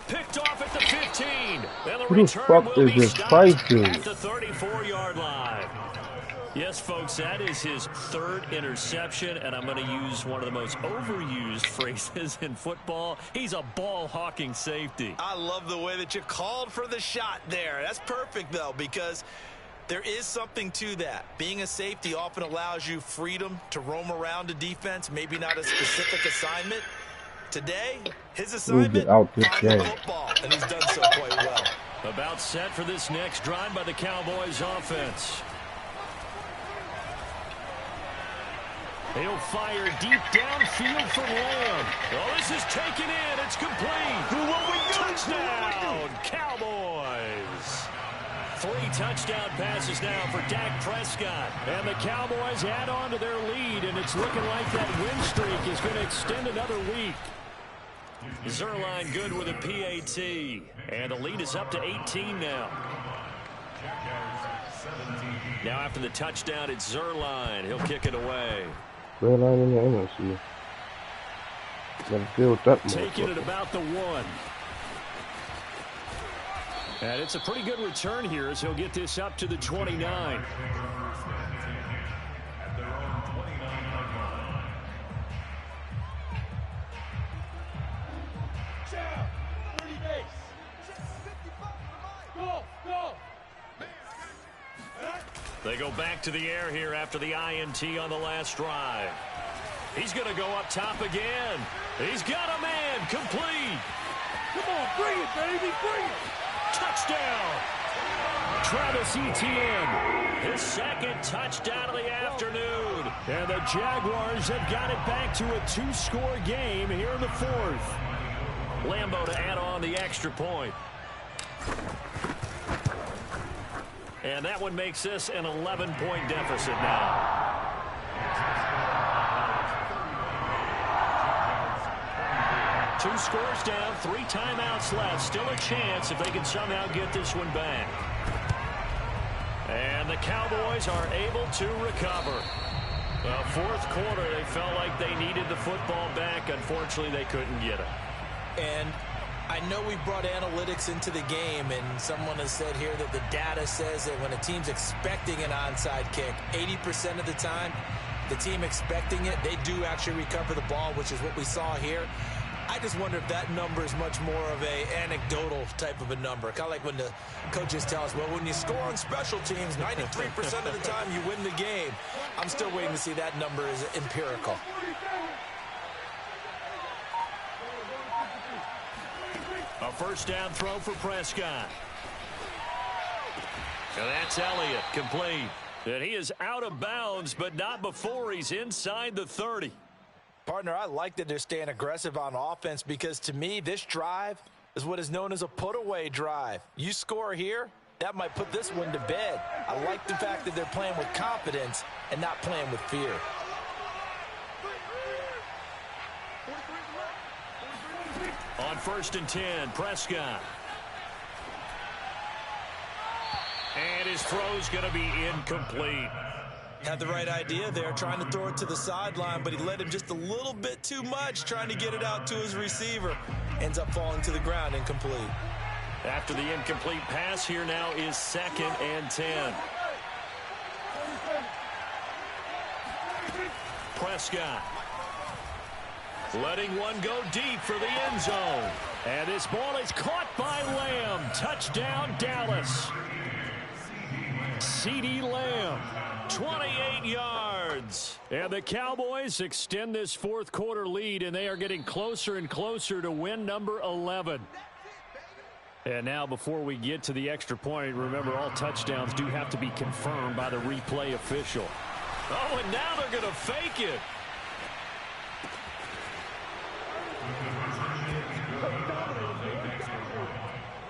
Picked off at the 15. And the Who the return fuck will is be this stopped Price dude? at the 34-yard line. Yes, folks, that is his 3rd interception, and I'm going to use one of the most overused phrases in football. He's a ball-hawking safety. I love the way that you called for the shot there. That's perfect, though, because there is something to that. Being a safety often allows you freedom to roam around a defense, maybe not a specific assignment. Today, his assignment, out this find game. the football, and he's done so quite well. About set for this next drive by the Cowboys offense. He'll fire deep downfield from Lamb. Oh, this is taken in. It's complete. Touchdown, Cowboys. 3 touchdown passes now for Dak Prescott. And the Cowboys add on to their lead, and it's looking like that win streak is going to extend another week. Zuerlein good with a PAT. And the lead is up to 18 now. Now after the touchdown, it's Zuerlein. He'll kick it away. Zuerlein in the NFC. Gotta deal with that Taking it about the 1. And it's a pretty good return here as he'll get this up to the 29. They go back to the air here after the INT on the last drive. He's going to go up top again. He's got a man complete. Come on, bring it, baby, bring it. Touchdown. Travis Etienne, his 2nd touchdown of the afternoon. And the Jaguars have got it back to a 2-score game here in the 4th. Lambeau to add on the extra point. And that one makes this an 11-point deficit now. Two scores down, 3 timeouts left. Still a chance if they can somehow get this one back. And the Cowboys are able to recover. The 4th quarter, they felt like they needed the football back. Unfortunately, they couldn't get it. And I know we brought analytics into the game, and someone has said here that the data says that when a team's expecting an onside kick, 80% of the time, the team expecting it, they do actually recover the ball, which is what we saw here. I just wonder if that number is much more of a anecdotal type of a number. Kind of like when the coaches tell us, well, when you score on special teams, 93% of the time you win the game. I'm still waiting to see that number is empirical. A first down throw for Prescott. And that's Elliott, complete. And he is out of bounds, but not before he's inside the 30. Partner, I like that they're staying aggressive on offense because, to me, this drive is what is known as a put-away drive. You score here, that might put this one to bed. I like the fact that they're playing with confidence and not playing with fear. On 1st and 10, Prescott. And his throw's going to be incomplete. Had the right idea there, trying to throw it to the sideline, but he led him just a little bit too much, trying to get it out to his receiver. Ends up falling to the ground, incomplete. After the incomplete pass, here now is 2nd and 10. Prescott. Letting one go deep for the end zone. And this ball is caught by Lamb. Touchdown, Dallas. CeeDee Lamb, 28 yards. And the Cowboys extend this fourth quarter lead, and they are getting closer and closer to win number 11. And now, before we get to the extra point, remember all touchdowns do have to be confirmed by the replay official. Oh, and now they're going to fake it.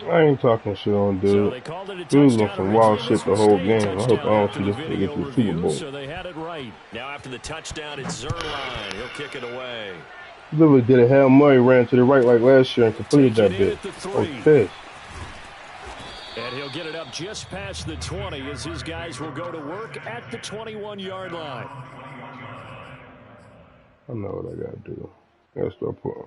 I ain't talking shit on dude. He was on some wild shit the whole game. I hope I don't see this nigga get to the Super Bowl. So they had it right. Now after the touchdown, it's Zuerlein. He'll kick it away. He literally did a Hail Mary, ran to the right like last year and completed that bit. I was pissed. And he'll get it up just past the 20 as his guys will go to work at the 21-yard line. I know what I gotta do. I gotta start putting.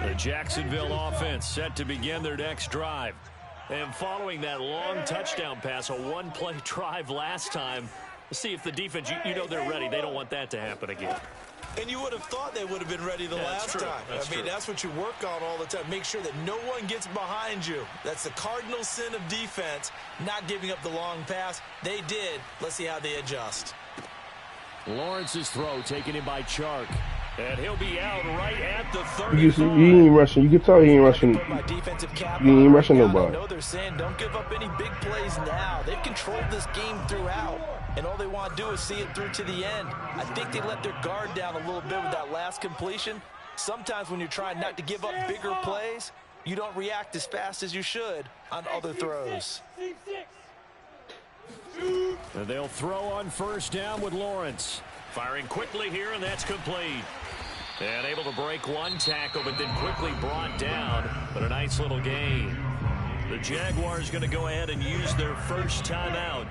The Jacksonville offense set to begin their next drive. And following that long touchdown pass, a one-play drive last time, see if the defense, you know they're ready. They don't want that to happen again. And you would have thought they would have been ready the last time. I mean, that's what you work on all the time. Make sure that no one gets behind you. That's the cardinal sin of defense, not giving up the long pass. They did. Let's see how they adjust. Lawrence's throw taken in by Chark. And he'll be out right at the 30. He ain't rushing. You can tell he ain't rushing. He ain't rushing nobody. I know they're saying don't give up any big plays now. They've controlled this game throughout, and all they want to do is see it through to the end. I think they let their guard down a little bit with that last completion. Sometimes when you're trying not to give up bigger plays, you don't react as fast as you should on other throws. And they'll throw on first down with Lawrence. Firing quickly here, and that's complete. And able to break one tackle, but then quickly brought down. But a nice little gain. The Jaguars going to go ahead and use their first timeout.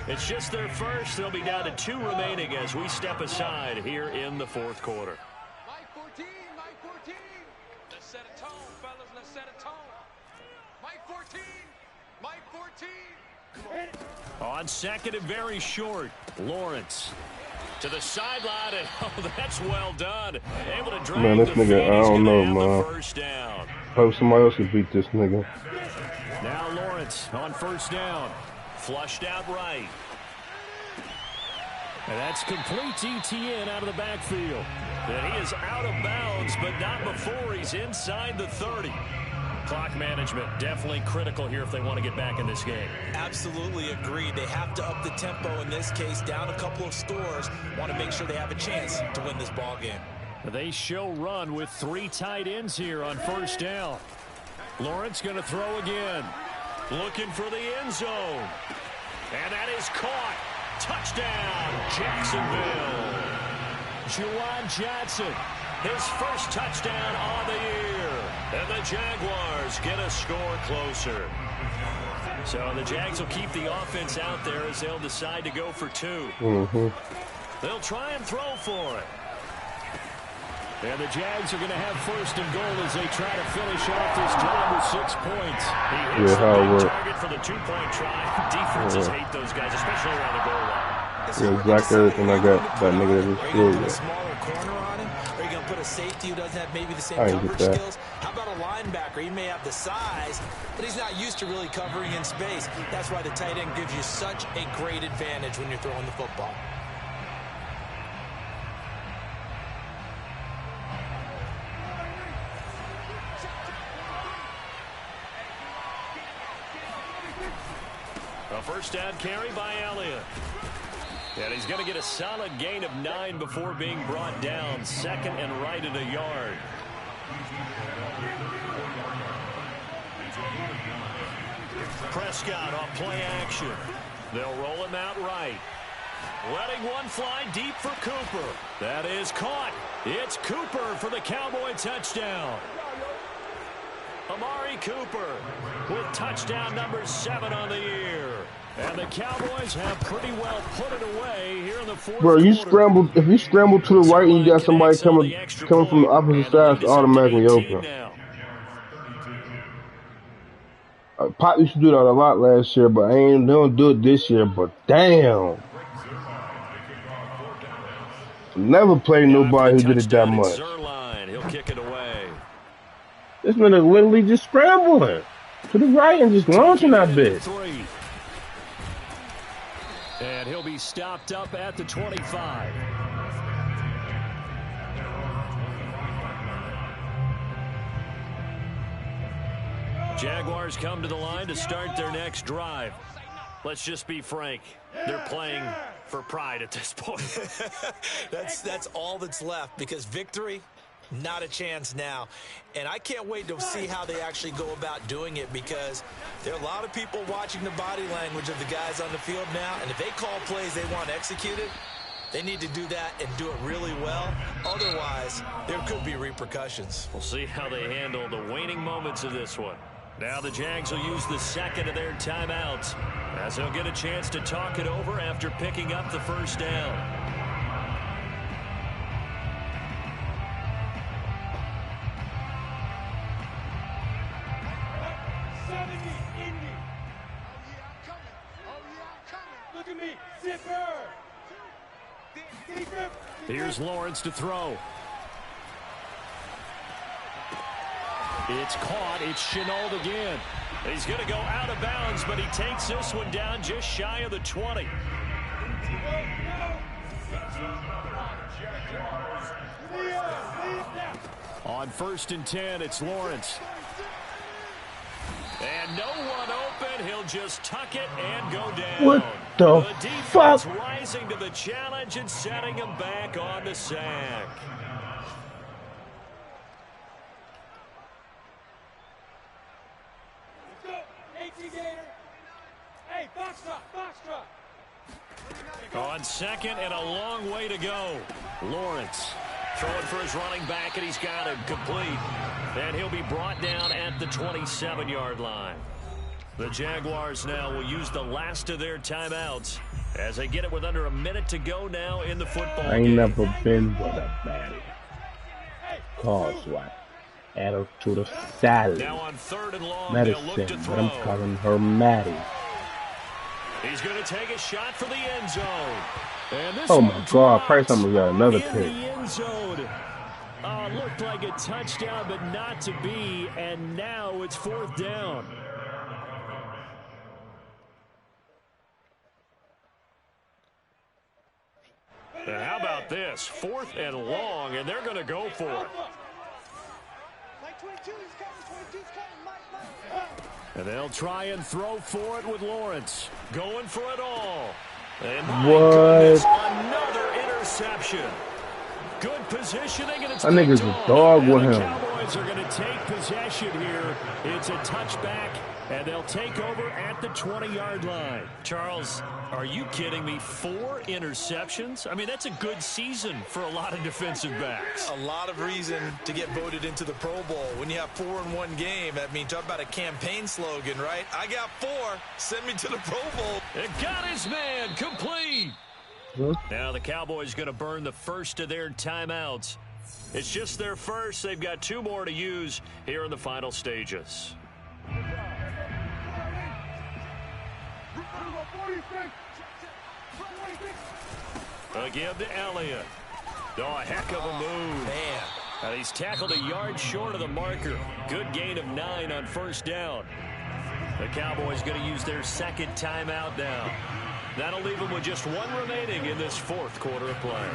It's just their first. They'll be down to 2 remaining as we step aside here in the fourth quarter. Mike 14, Mike 14. Let's set a tone, fellas. Let's set a tone. Mike 14, Mike 14. On second and very short, Lawrence. To the sideline, and oh, that's well done. Able to drag Man, this nigga, I don't know, man. First down. Hope somebody else can beat this nigga. Now Lawrence on first down. Flushed out right. And that's complete ETN out of the backfield. And he is out of bounds, but not before he's inside the 30. Clock management definitely critical here if they want to get back in this game. Absolutely agreed. They have to up the tempo in this case, down a couple of scores. Want to make sure they have a chance to win this ball game. They show run with 3 tight ends here on first down. Lawrence going to throw again. Looking for the end zone. And that is caught. Touchdown, Jacksonville. Juwan Johnson, his first touchdown on the year. And the Jaguars get a score closer. So the Jags will keep the offense out there as they'll decide to go for 2. They'll try and throw for it. And the Jags are going to have first and goal as they try to finish off this drive with 6 points. He hits the big target for the 2-point try. Defenses hate those guys, especially around the goal line. Yeah, exactly everything I got. That nigga that just screwed Put a smaller corner on him, or are you going to put a safety who doesn't have maybe the same I ain't coverage get that. skills? How about a linebacker? He may have the size, but he's not used to really covering in space. That's why the tight end gives you such a great advantage when you're throwing the football. A first down carry by Elliott. And he's going to get a solid gain of 9 before being brought down. Second and right at a yard. Prescott off play action. They'll roll him out right. Letting one fly deep for Cooper. That is caught. It's Cooper for the Cowboy touchdown. Amari Cooper with touchdown number 7 on the year. And the Cowboys have pretty well put it away here in the fourth Bro, you quarter. scramble. If you scramble to the right and you got somebody coming from the opposite side, it's automatically open. Pop used to do that a lot last year, but they don't do it this year. But damn, never played nobody who did it that much. He'll kick it away. This man is literally just scrambling to the right and just launching that bitch. And he'll be stopped up at the 25. Jaguars come to the line to start their next drive. Let's just be frank. They're playing for pride at this point. That's all that's left, because victory, not a chance now. And I can't wait to see how they actually go about doing it, because there are a lot of people watching the body language of the guys on the field now, and if they call plays they want executed, they need to do that and do it really well. Otherwise, there could be repercussions. We'll see how they handle the waning moments of this one. Now the Jags will use the second of their timeouts as they'll get a chance to talk it over after picking up the first down. Look at me, zipper. Here's Lawrence to throw. It's caught. It's Shenault again. He's going to go out of bounds, but he takes this one down just shy of the 20. On 1st and 10, it's Lawrence. And no one open. He'll just tuck it and go down. What the defense fuck? rising to the challenge and setting him back on the sack. Hey, box truck. On second and a long way to go. Lawrence throwing for his running back, and he's got him complete. And he'll be brought down at the 27-yard line. The Jaguars now will use the last of their timeouts as they get it with under a minute to go now in the football I ain't game. never been with a baddie. Causeway. Add her to the salad. Now on 3rd and long, they'll look Medicine, to but throw. I'm calling her Maddie. He's going to take a shot for the end zone. And this Oh my one God, dropped Price almost got another in pick. the end zone. Looked like a touchdown, but not to be. And now it's 4th down. Now how about this? 4th and long, and they're going to go for it. And they'll try and throw for it with Lawrence. Going for it all. And my goodness, another interception. Good positioning, and it's That nigga's a dog with and the him. Cowboys are going to take possession here. It's a touchback And they'll take over at the 20-yard line. Charles, are you kidding me? 4 interceptions? I mean, that's a good season for a lot of defensive backs. A lot of reason to get voted into the Pro Bowl. When you have 4 in one game, I mean, talk about a campaign slogan, right? I got 4. Send me to the Pro Bowl. It got his man complete. Now the Cowboys going to burn the first of their timeouts. It's just their first. They've got 2 more to use here in the final stages. Again to Elliott. Oh, a heck of a move. Man. And he's tackled a yard short of the marker. Good gain of 9 on first down. The Cowboys going to use their second timeout now. That'll leave them with just 1 remaining in this 4th quarter of play.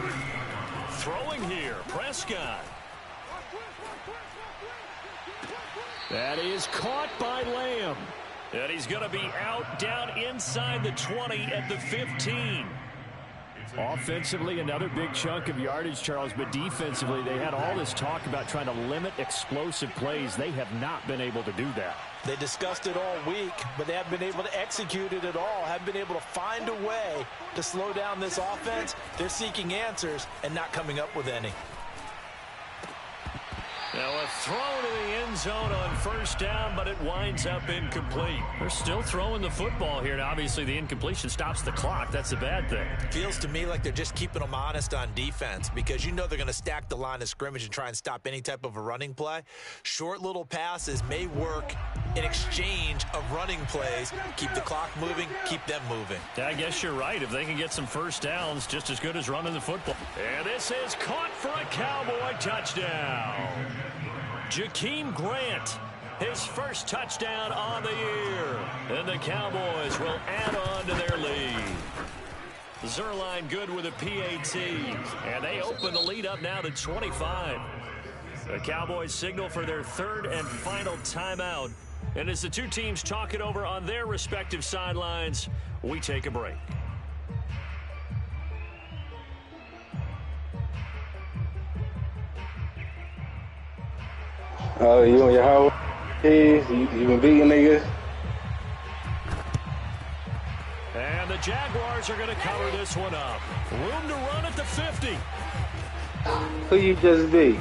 Throwing here, Prescott. That is caught by Lamb. And he's going to be out down inside the 20 at the 15. Offensively, another big chunk of yardage, Charles, but defensively, they had all this talk about trying to limit explosive plays. They have not been able to do that. They discussed it all week, but they haven't been able to execute it at all, haven't been able to find a way to slow down this offense. They're seeking answers and not coming up with any. Now a throw to the end zone on first down, but it winds up incomplete. They're still throwing the football here, and obviously the incompletion stops the clock. That's a bad thing. Feels to me like they're just keeping them honest on defense because you know they're going to stack the line of scrimmage and try and stop any type of a running play. Short little passes may work in exchange of running plays. Keep the clock moving, keep them moving. I guess you're right. If they can get some first downs, just as good as running the football. And this is caught for a Cowboy touchdown. Jakeem Grant, his first touchdown on the year. And the Cowboys will add on to their lead. Zuerlein good with a PAT. And they open the lead up now to 25. The Cowboys signal for their 3rd and final timeout. And as the 2 teams talk it over on their respective sidelines, we take a break. Oh, you on your house? You been beating niggas? And the Jaguars are going to cover this one up. Room to run at the 50. Who you just beat?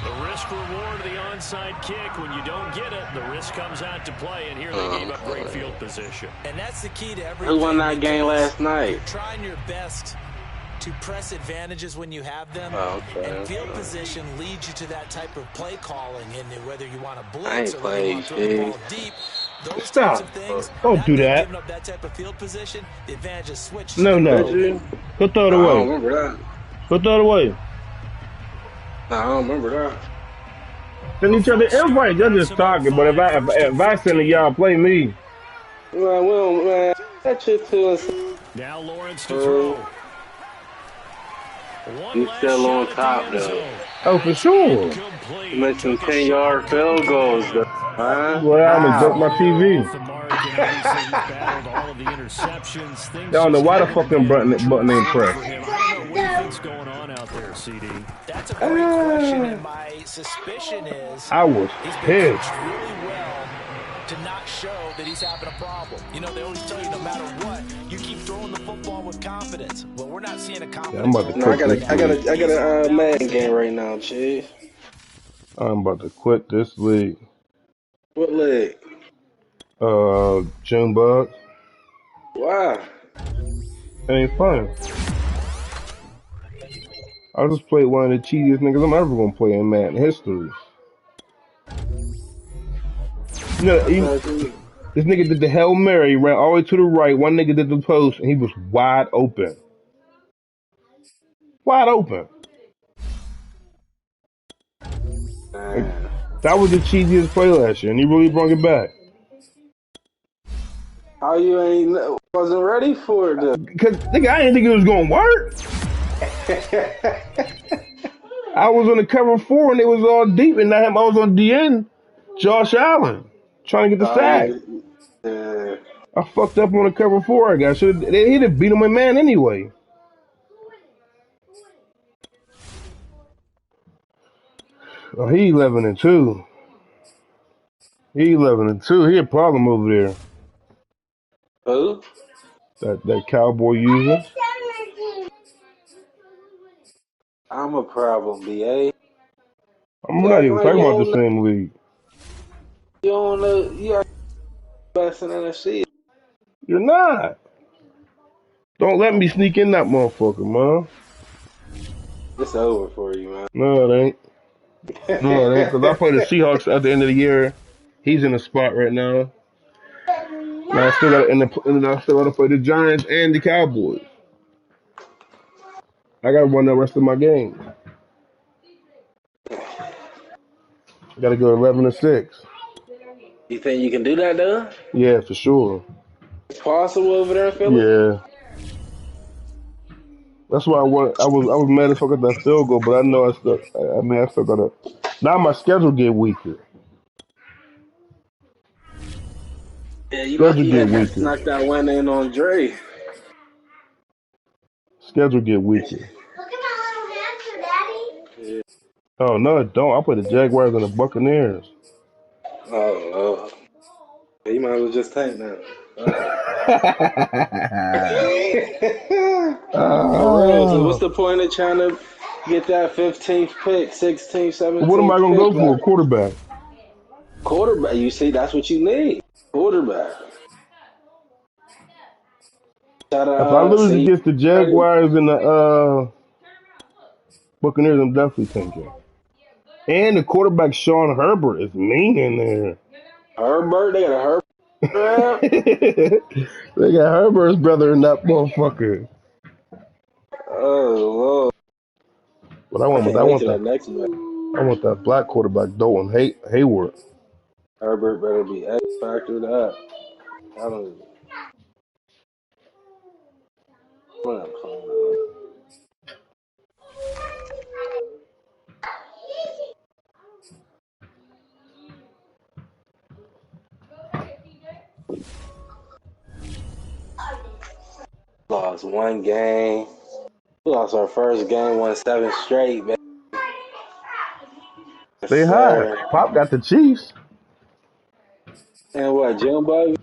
The risk reward of the onside kick. When you don't get it, the risk comes out to play, and here they gave up great field position. And that's the key to everything. Who won that game last night? You're trying your best to press advantages when you have them, and field position leads you to that type of play calling, and whether you want to blitz or whether you want to throw the ball deep, those types of things. Don't do that. Giving up that type of field position, the advantage is switched. No. Go throw it away. I don't remember that. Go throw it away. No, I don't remember that. Send each other invite. You're just talking, but if I send it, y'all play me. Well, man, that shit to us. Now Lawrence to throw. You still on top, though. Oh, for sure. You made some 10-yard field goals, though. Huh? Well, I'm going to dump my TV. I don't know why the fucking button ain't pressed. What's going on out there, CD? That's a great question, and my suspicion is I was pissed. Really well to not show that he's having a problem. You know, they always tell you no matter what, you keep throwing the football with confidence. Well, we're not seeing a confidence. Yeah, I'm about to quit I got a Madden game right now, chief. I'm about to quit this league. What league? Junebug. Why? It ain't fun. I just played one of the cheesiest niggas I'm ever gonna play in Madden history. You know, this nigga did the Hail Mary, ran all the way to the right. One nigga did the post, and he was wide open. Wide open. That was the cheesiest play last year, and he really brought it back. How you wasn't ready for it? Because nigga, I didn't think it was gonna work. I was on the cover 4, and it was all deep, and I was on DN, Josh Allen, trying to get the sack. I fucked up on the cover 4. I guess he'd have beat him a man anyway. Oh, he 11-2. He 11-2. He a problem over there. Who? That cowboy user. I'm a problem, BA. I'm You not acting even like talking about the same league. you don't know. You are best in NFC. You're not. Don't let me sneak in that motherfucker, man. It's over for you, man. No, it ain't. No, it ain't. Because I play the Seahawks at the end of the year. He's in the spot right now. And I still got to play the Giants and the Cowboys. I got to run the rest of my games. I got to go 11-6. You think you can do that, though? Yeah, for sure. It's possible over there in Philly? Yeah. That's why I was mad as fuck at that field goal, but I know I still gotta. Now my schedule get weaker. Yeah, you Schedule lucky you get had that weaker. snuck that win in on Dre. Schedule get weaker. Look at my little hamster, Daddy. Yeah. Oh no, it don't. I play the Jaguars and the Buccaneers. Oh, you might as well just tank now. For real. So what's Oh. the point of trying to get that 15th pick, 16th, What am I 17th gonna pick? go for? Like Quarterback. quarterback. You see, that's what you need. Quarterback. Try If I to lose say against the you Jaguars and the Buccaneers, I'm definitely tanking. And the quarterback Sean Herbert is mean in there. Herbert. They got a Herbert draft. They got Herbert's brother in that motherfucker. Oh Lord. But I I want, can't I wait want till that, that next match. I want that black quarterback, Dalton Hayward. Herbert better be X factored up. I don't. I'm not playing. Lost one game. We lost our first game, won 7 straight, man. Yes, Stay high. sir. Pop got the Chiefs. And what, Jimbo?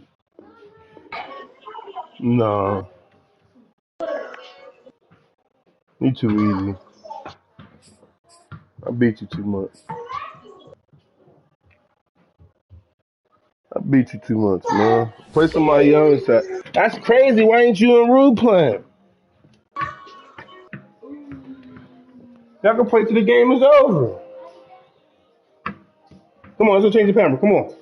No, you too easy. I beat you too much. I beat you too much, man. Play somebody else. That's crazy. Why ain't you and Rude playing? Y'all can play till the game is over. Come on, let's go change the camera. Come on.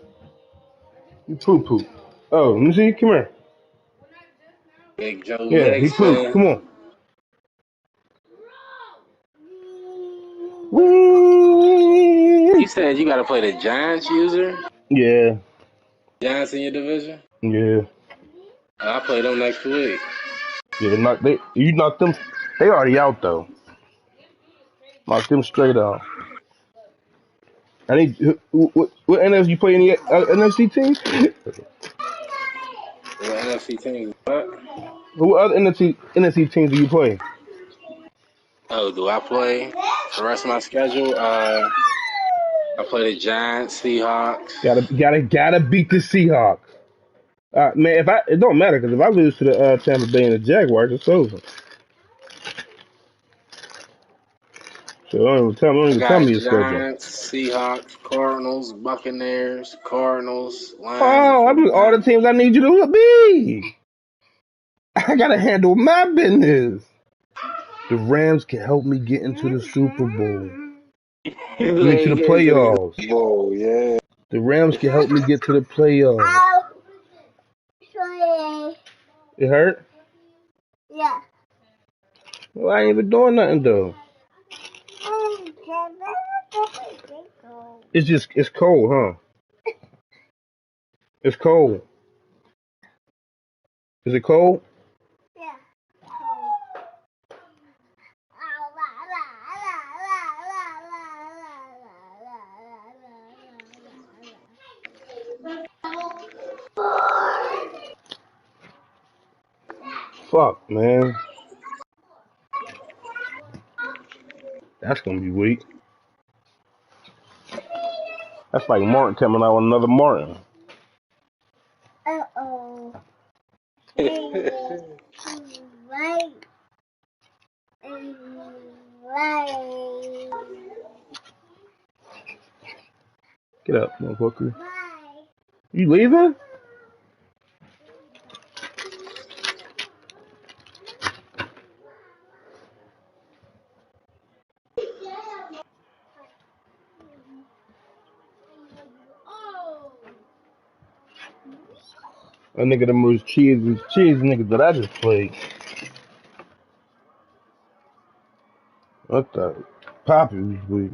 You poop. Oh, let me see. Come here. Big Joe Yeah, he pooped. Mixon. Come on. Whee! You said you got to play the Giants user? Yeah, Giants in your division? yeah, I play them next week. yeah. You knocked them. They already out though. Knocked them straight out. I need. What NFC you play in the NFC team? What NFC teams? What? Who other NFC teams do you play? Oh, do I play for the rest of my schedule? I play the Giants, Seahawks. Gotta beat the Seahawks. Man, it don't matter because if I lose to the Tampa Bay and the Jaguars, it's over. So don't I even tell got me your schedule. Giants, Seahawks, Cardinals, Buccaneers, Cardinals, Lions, Oh, I'm just all the teams I need you to be. I gotta handle my business. The Rams can help me get into the Super Bowl. I mean, to the Get into the playoffs. Super Bowl, yeah. The Rams can help me get to the playoffs. Ow. Sorry. It hurt? Yeah. Well, I ain't even doing nothing though. It's cold, huh? It's cold. Is it cold? Yeah. Fuck, man. That's gonna be weak. That's like Martin coming out with another Martin. Uh-oh. Right. Right. Get up, motherfucker. Bye. You leaving? Oh. That nigga the most cheese niggas that I just played. What the Poppy was weak.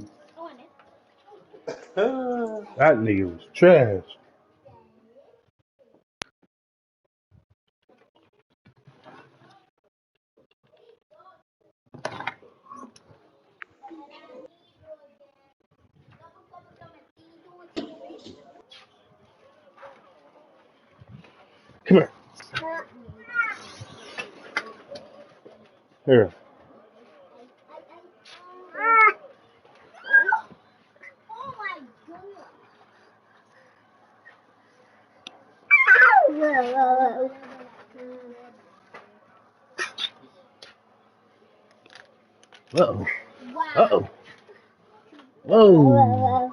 That nigga was trash. Come here. Here. Oh my Uh-oh. Wow. Uh-oh. Whoa.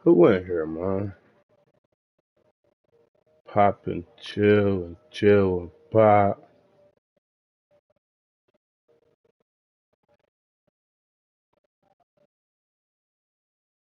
Who in here, man? pop and chill and pop.